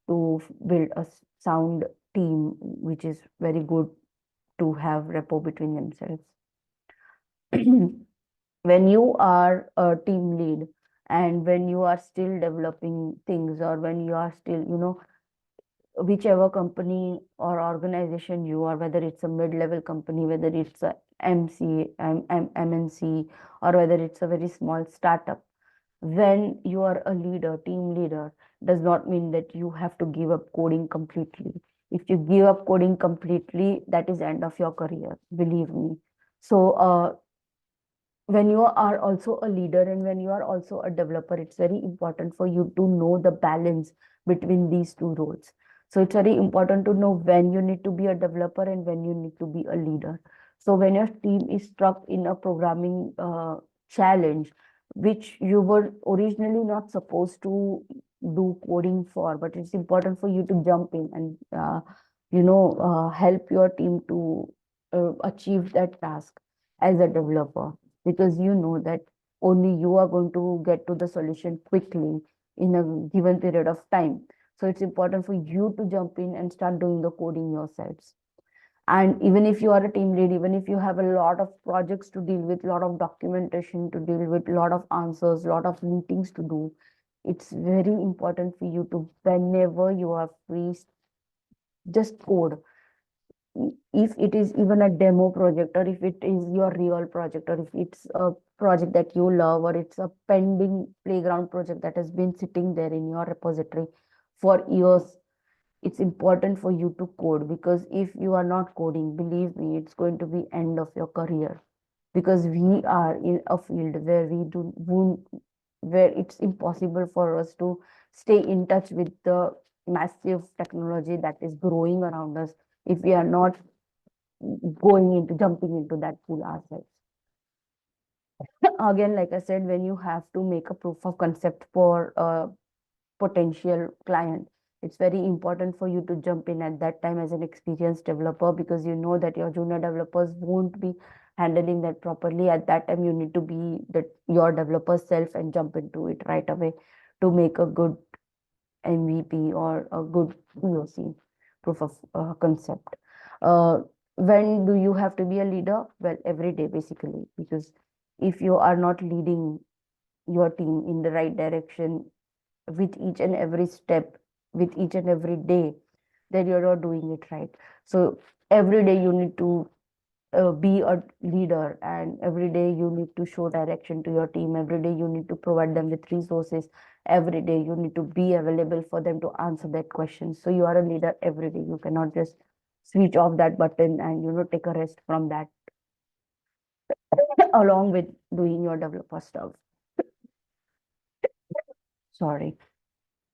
to build a sound team, which is very good to have rapport between themselves. When you are a team lead, and when you are still developing things, or when you are still, whichever company or organization you are, whether it's a mid-level company, whether it's a MNC, or whether it's a very small startup, when you are a leader, team leader, does not mean that you have to give up coding completely. If you give up coding completely, that is end of your career, believe me. So when you are also a leader, and when you are also a developer, it's very important for you to know the balance between these two roles. So it's very important to know when you need to be a developer and when you need to be a leader. So when your team is stuck in a programming challenge, which you were originally not supposed to do coding for, but it's important for you to jump in and help your team to achieve that task as a developer, because you know that only you are going to get to the solution quickly in a given period of time. So it's important for you to jump in and start doing the coding yourselves. And even if you are a team lead, even if you have a lot of projects to deal with, a lot of documentation to deal with, a lot of answers, a lot of meetings to do, it's very important for you to, whenever you are free, just code. If it is even a demo project, or if it is your real project, or if it's a project that you love, or it's a pending playground project that has been sitting there in your repository for years, it's important for you to code, because if you are not coding, believe me, it's going to be end of your career, because we are in a field where where it's impossible for us to stay in touch with the massive technology that is growing around us if we are not jumping into that pool ourselves. Again, like I said, when you have to make a proof of concept for a potential client, it's very important for you to jump in at that time as an experienced developer, because you know that your junior developers won't be handling that properly. At that time, you need to be your developer self and jump into it right away to make a good MVP or a good POC, proof of concept. Uh, when do you have to be a leader? Well, every day, basically, because if you are not leading your team in the right direction with each and every step, with each and every day, then you're not doing it right. So every day you need to be a leader, and every day you need to show direction to your team. Every day you need to provide them with resources. Every day you need to be available for them to answer that question. So you are a leader every day. You cannot just switch off that button and take a rest from that along with doing your developer stuff. Sorry.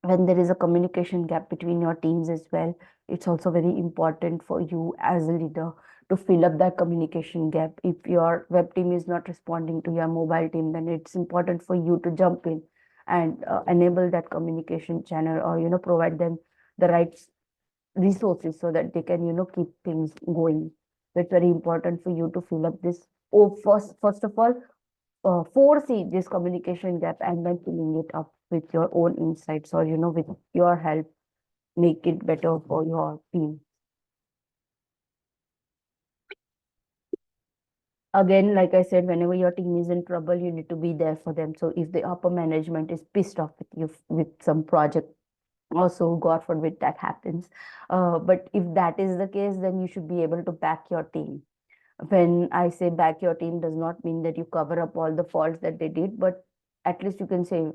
when there is a communication gap between your teams as well, it's also very important for you as a leader to fill up that communication gap. If your web team is not responding to your mobile team, then it's important for you to jump in and enable that communication channel, or provide them the right resources so that they can keep things going. So it's very important for you to fill up this. Oh, first of all, foresee this communication gap and then filling it up with your own insights, or with your help, make it better for your team. Again, like I said, whenever your team is in trouble, you need to be there for them. So if the upper management is pissed off with you with some project, also god forbid that happens, but if that is the case, then you should be able to back your team. When I say back your team, does not mean that you cover up all the faults that they did, but at least you can say,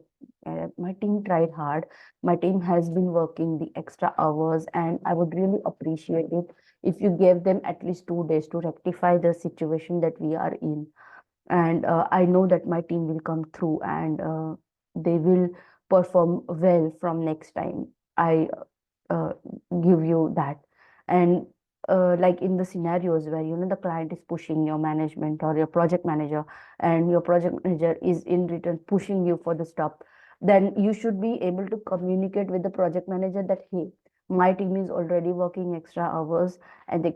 my team tried hard. My team has been working the extra hours, and I would really appreciate it if you gave them at least 2 days to rectify the situation that we are in. And I know that my team will come through, and they will perform well from next time. I uh, give you that. And like in the scenarios where the client is pushing your management or your project manager, and your project manager is in return pushing you for the stop, then you should be able to communicate with the project manager that, hey, my team is already working extra hours, and I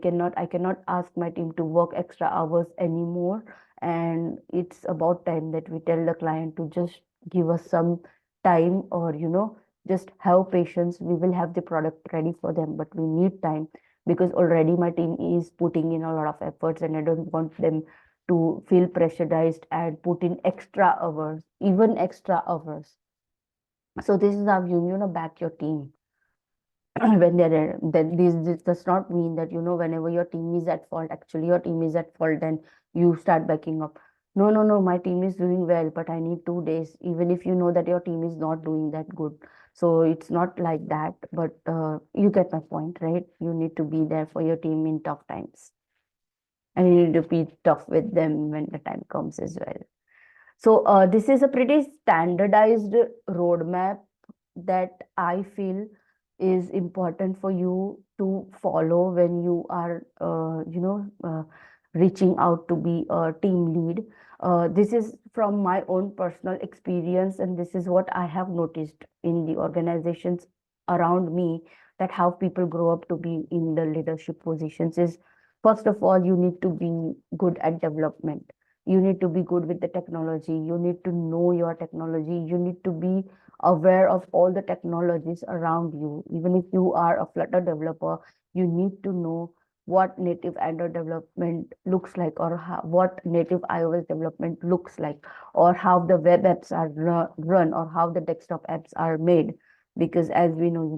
cannot ask my team to work extra hours anymore, and it's about time that we tell the client to just give us some time, or just have patience. We will have the product ready for them, but we need time, because already my team is putting in a lot of efforts, and I don't want them to feel pressurized and put in extra hours, even extra hours. So this is how back your team. When they're there, then this does not mean that whenever your team is at fault, actually your team is at fault, then you start backing up. No, no, no, my team is doing well, but I need 2 days, even if you know that your team is not doing that good. So it's not like that, but you get my point, right? You need to be there for your team in tough times, and you need to be tough with them when the time comes as well. So this is a pretty standardized roadmap that I feel is important for you to follow when you are, reaching out to be a team lead. This is from my own personal experience, and this is what I have noticed in the organizations around me, that how people grow up to be in the leadership positions is, first of all, you need to be good at development. You need to be good with the technology. You need to know your technology. You need to be aware of all the technologies around you. Even if you are a Flutter developer, you need to know what native Android development looks like, or what native iOS development looks like, or how the web apps are run, or how the desktop apps are made. Because as we know,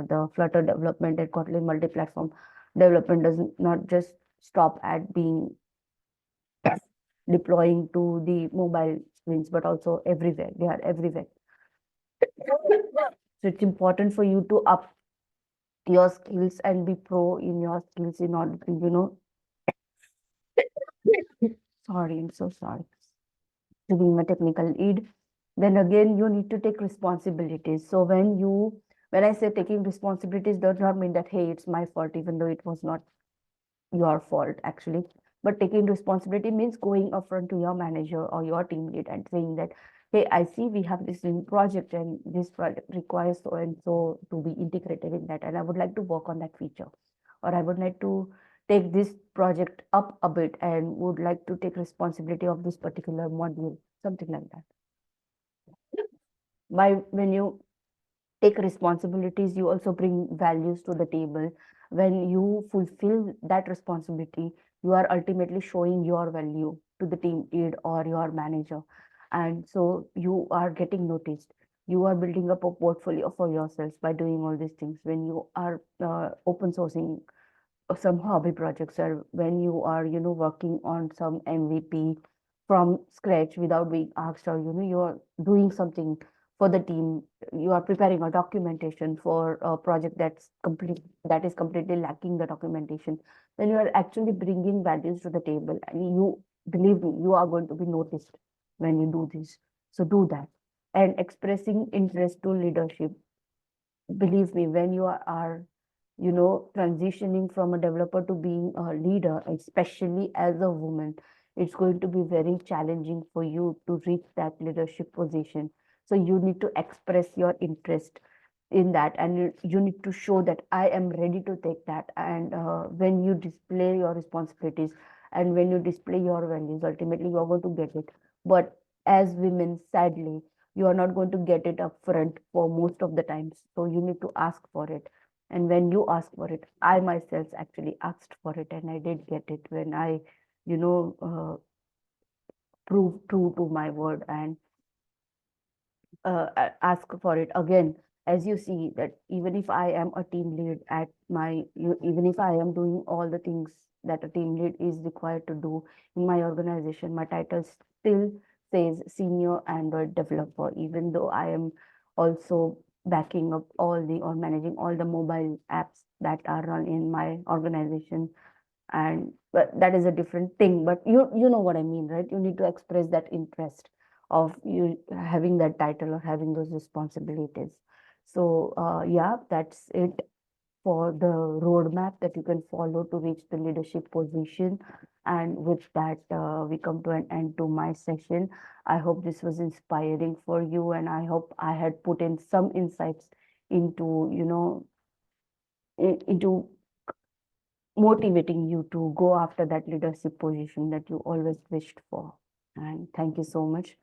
the Flutter development and Kotlin multi-platform development does not just stop at being deploying to the mobile screens, but also everywhere. They are everywhere. So it's important for you to up your skills and be pro in your skills in order to, sorry, I'm so sorry, to being a technical lead. Then again, you need to take responsibilities. So when I say taking responsibilities, does not mean that, hey, it's my fault, even though it was not your fault actually. But taking responsibility means going upfront to your manager or your team lead and saying that, hey, I see we have this new project, and this project requires so and so to be integrated in that, and I would like to work on that feature, or I would like to take this project up a bit and would like to take responsibility of this particular module, something like that. By when you take responsibilities, you also bring values to the table. When you fulfill that responsibility, you are ultimately showing your value to the team lead or your manager. And so you are getting noticed. You are building up a portfolio for yourselves by doing all these things. When you are open sourcing some hobby projects, or when you are working on some MVP from scratch without being asked, or you are doing something for the team, you are preparing a documentation for a project that is completely lacking the documentation, then you are actually bringing values to the table, and you, believe me, you are going to be noticed when you do this. So do that. And expressing interest to leadership, believe me, when you are transitioning from a developer to being a leader, especially as a woman, it's going to be very challenging for you to reach that leadership position. So you need to express your interest in that, and you need to show that I am ready to take that. And when you display your responsibilities and when you display your values, ultimately you are going to get it. But as women, sadly, you are not going to get it up front for most of the times. So you need to ask for it. And when you ask for it, I myself actually asked for it, and I did get it when I, you know, proved true to my word and ask for it again. As you see that even if I am a team lead at even if I am doing all the things that a team lead is required to do in my organization, my title still says senior Android developer, even though I am also backing up all the or managing all the mobile apps that are run in my organization. And but that is a different thing, but you know what I mean, right? You need to express that interest of you having that title or having those responsibilities. So yeah, that's it for the roadmap that you can follow to reach the leadership position. And with that, we come to an end to my session. I hope this was inspiring for you, and I hope I had put in some insights into into motivating you to go after that leadership position that you always wished for. And thank you so much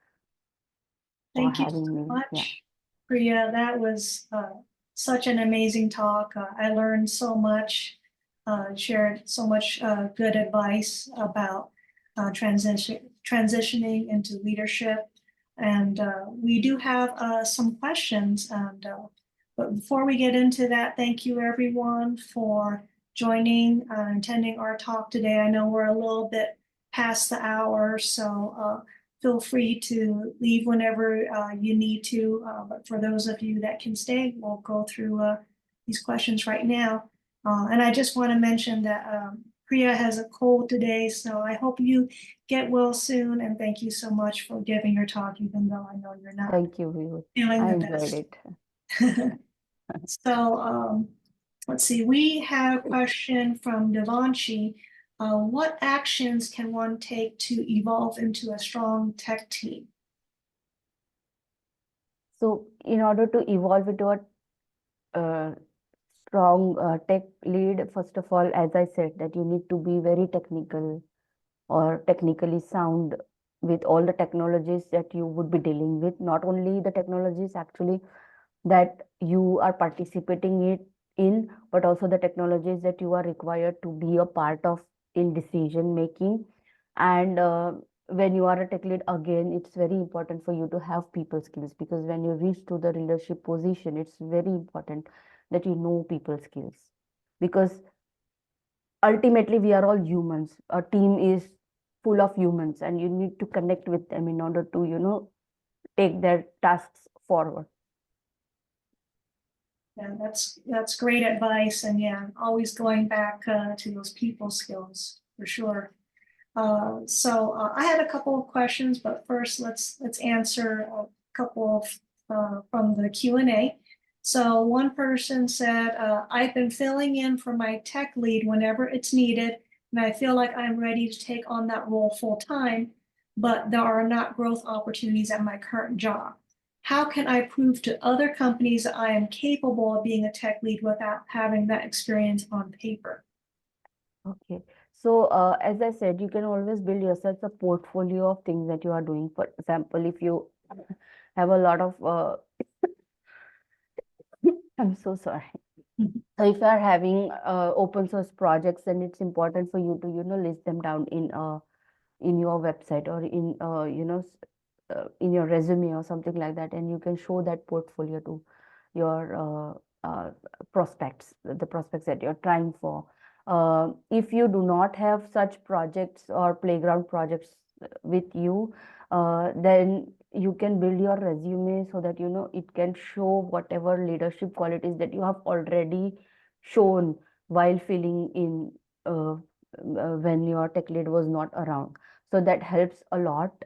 for Thank you so having me. Yeah, much, Priya. That was such an amazing talk. I learned so much, shared so much good advice about transitioning into leadership. And we do have some questions. But before we get into that, thank you everyone for joining, attending our talk today. I know we're a little bit past the hour, so feel free to leave whenever you need to. But for those of you that can stay, we'll go through these questions right now. And I just want to mention that Priya has a cold today, so I hope you get well soon. And thank you so much for giving your talk, even though I know you're not thank you, Vivo. feeling I the enjoyed best. it. So let's see, we have a question from Devanshi. What actions can one take to evolve into a strong tech team? So, in order to evolve into a uh, strong tech lead, first of all, as I said, that you need to be very technical or technically sound with all the technologies that you would be dealing with. Not only the technologies actually that you are participating in, but also the technologies that you are required to be a part of in decision making. And when you are a tech lead, again, it's very important for you to have people skills, because when you reach to the leadership position, it's very important that you know people skills, because ultimately we are all humans. A team is full of humans, and you need to connect with them in order to take their tasks forward. Yeah, that's great advice, and yeah, always going back to those people skills for sure. So I had a couple of questions, but first let's answer a couple of from the Q&A. So one person said, I've been filling in for my tech lead whenever it's needed, and I feel like I'm ready to take on that role full time, but there are not growth opportunities at my current job. How can I prove to other companies that I am capable of being a tech lead without having that experience on paper? Okay. So, as I said, you can always build yourself a portfolio of things that you are doing. For example, if you have a lot of, I'm so sorry. Mhm. So, if you are having open source projects, then it's important for you to, list them down in your website or in, in your resume or something like that, and you can show that portfolio to your prospects, the prospects that you're trying for. If you do not have such projects or playground projects with you, then you can build your resume so that it can show whatever leadership qualities that you have already shown while filling in when your tech lead was not around. So that helps a lot.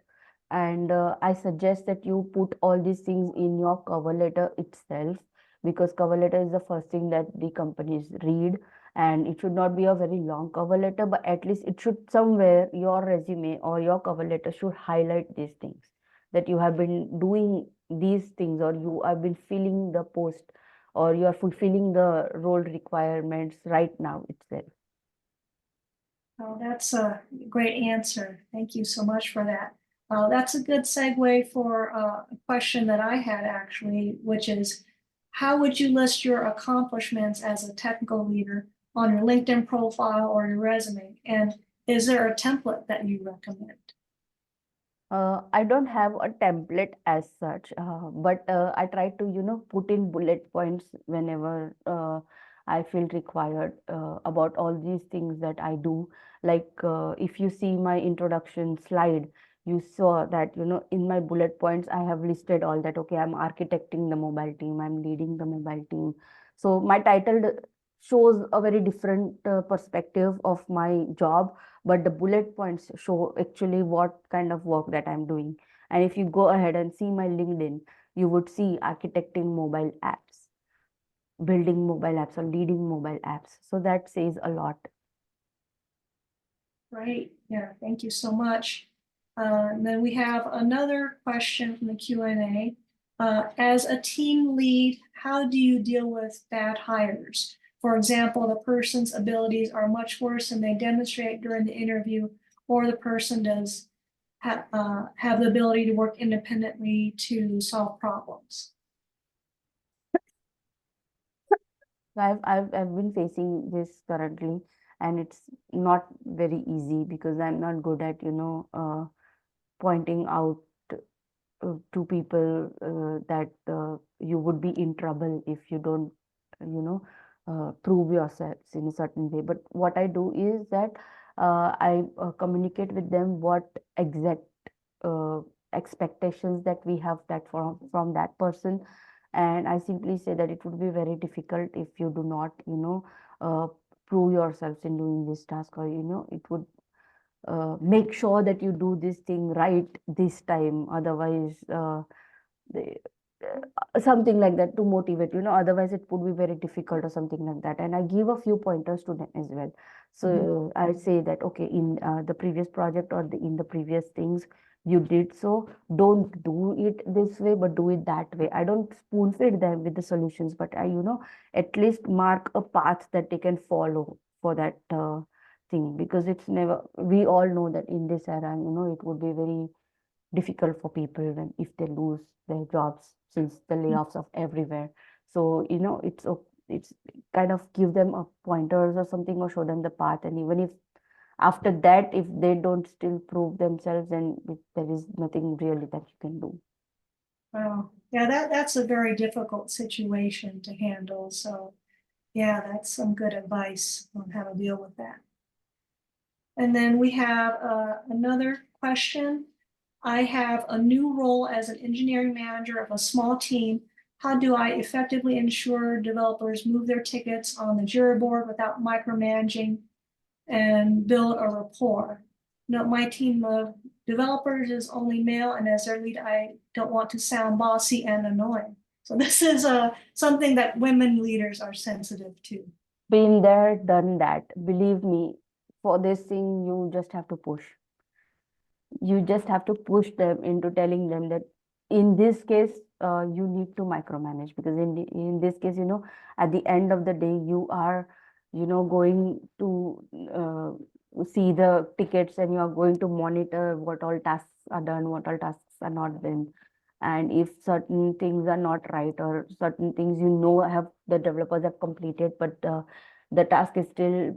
And I suggest that you put all these things in your cover letter itself, because cover letter is the first thing that the companies read, and it should not be a very long cover letter, but at least it should somewhere your resume or your cover letter should highlight these things, that you have been doing these things, or you have been filling the post, or you are fulfilling the role requirements right now itself. Oh, that's a great answer. Thank you so much for that. That's a good segue for a question that I had actually, which is how would you list your accomplishments as a technical leader on your LinkedIn profile or your resume? And is there a template that you recommend? I don't have a template as such, but I try to, put in bullet points whenever I feel required about all these things that I do. Like if you see my introduction slide, you saw that, in my bullet points, I have listed all that. Okay, I'm architecting the mobile team, I'm leading the mobile team. So my title shows a very different perspective of my job, but the bullet points show actually what kind of work that I'm doing. And if you go ahead and see my LinkedIn, you would see architecting mobile apps, building mobile apps, or leading mobile apps. So that says a lot. Right. Yeah, thank you so much. And then we have another question from the Q&A. As a team lead, how do you deal with bad hires? For example, the person's abilities are much worse than they demonstrate during the interview, or the person does have the ability to work independently to solve problems. So I've been facing this currently, and it's not very easy because I'm not good at, pointing out to people that you would be in trouble if you don't, prove yourselves in a certain way. But what I do is that I communicate with them what exact uh, expectations that we have that from that person, and I simply say that it would be very difficult if you do not, uh, prove yourselves in doing this task, or it would make sure that you do this thing right this time, otherwise they, something like that, to motivate, otherwise it would be very difficult or something like that. And I give a few pointers to them as well. So I say that, okay, in the previous project, or in the previous things you did, so don't do it this way, but do it that way. I don't spoon feed them with the solutions, but I, at least mark a path that they can follow for that thing, because it's never, we all know that in this era, it would be very difficult for people when if they lose their jobs, since the layoffs of everywhere. So it's kind of give them a pointers or something, or show them the path, and even if after that, if they don't still prove themselves, then there is nothing really that you can do. Wow. Yeah, that's a very difficult situation to handle. So yeah, that's some good advice on how to deal with that. And then we have another question. I have a new role as an engineering manager of a small team. How do I effectively ensure developers move their tickets on the Jira board without micromanaging and build a rapport? No, my team of developers is only male, and as their lead, I don't want to sound bossy and annoying. So this is something that women leaders are sensitive to. Been there, done that. Believe me, for this thing, you just have to push. You just have to push them into telling them that in this case you need to micromanage, because in this case, at the end of the day, you are, going to see the tickets, and you are going to monitor what all tasks are done, what all tasks are not done. And if certain things are not right, or certain things, have the developers have completed, but the task is still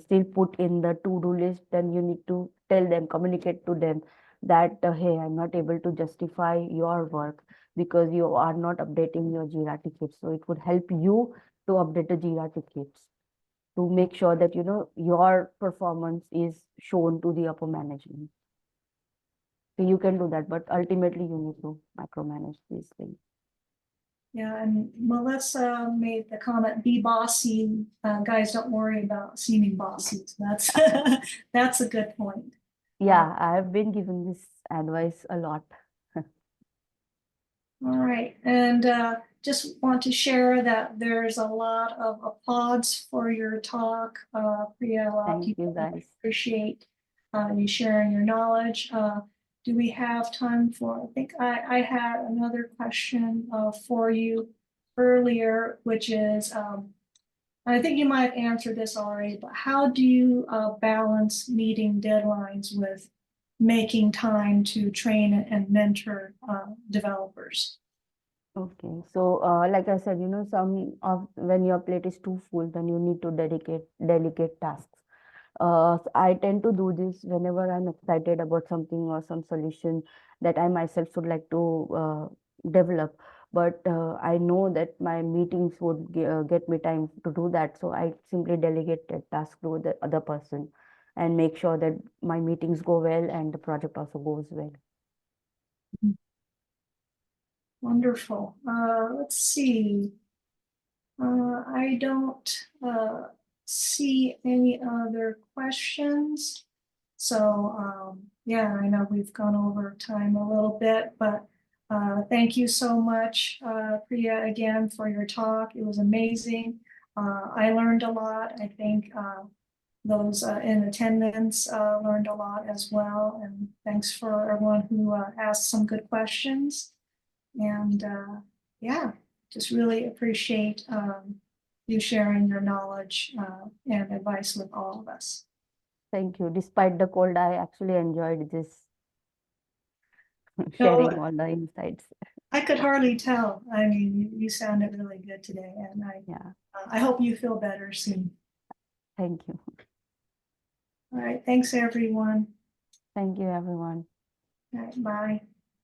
still put in the to-do list, then you need to tell them, communicate to them that hey, I'm not able to justify your work because you are not updating your Jira tickets. So it would help you to update the Jira tickets, to make sure that your performance is shown to the upper management. So you can do that, but ultimately you need to micromanage these things. Yeah, and Melissa made the comment, be bossy. Guys, don't worry about seeming bossy. So that's that's a good point. Yeah, I've been given this advice a lot. All right. And just want to share that there's a lot of applause for your talk, Priya. A lot of Thank you, people guys. appreciate you sharing your knowledge. Do we have time for, I think I had another question for you earlier, which is, I think you might have answered this already, but how do you balance meeting deadlines with making time to train and mentor developers? Okay, so like I said, some of when your plate is too full, then you need to delegate tasks. So I tend to do this whenever I'm excited about something or some solution that I myself would like to develop. But I know that my meetings would get me time to do that. So I simply delegate that task to the other person and make sure that my meetings go well and the project also goes well. Wonderful. Let's see. I don't see any other questions. So yeah, I know we've gone over time a little bit, but thank you so much, Priya, again for your talk. It was amazing. I learned a lot. I think those in attendance learned a lot as well. And thanks for everyone who asked some good questions. And yeah, just really appreciate you sharing your knowledge and advice with all of us. Thank you. Despite the cold, I actually enjoyed this sharing So all the insights. I could hardly tell. I mean, you sounded really good today, and Yeah, I hope you feel better soon. thank you. All right, thanks everyone. Thank you, everyone. All right, bye.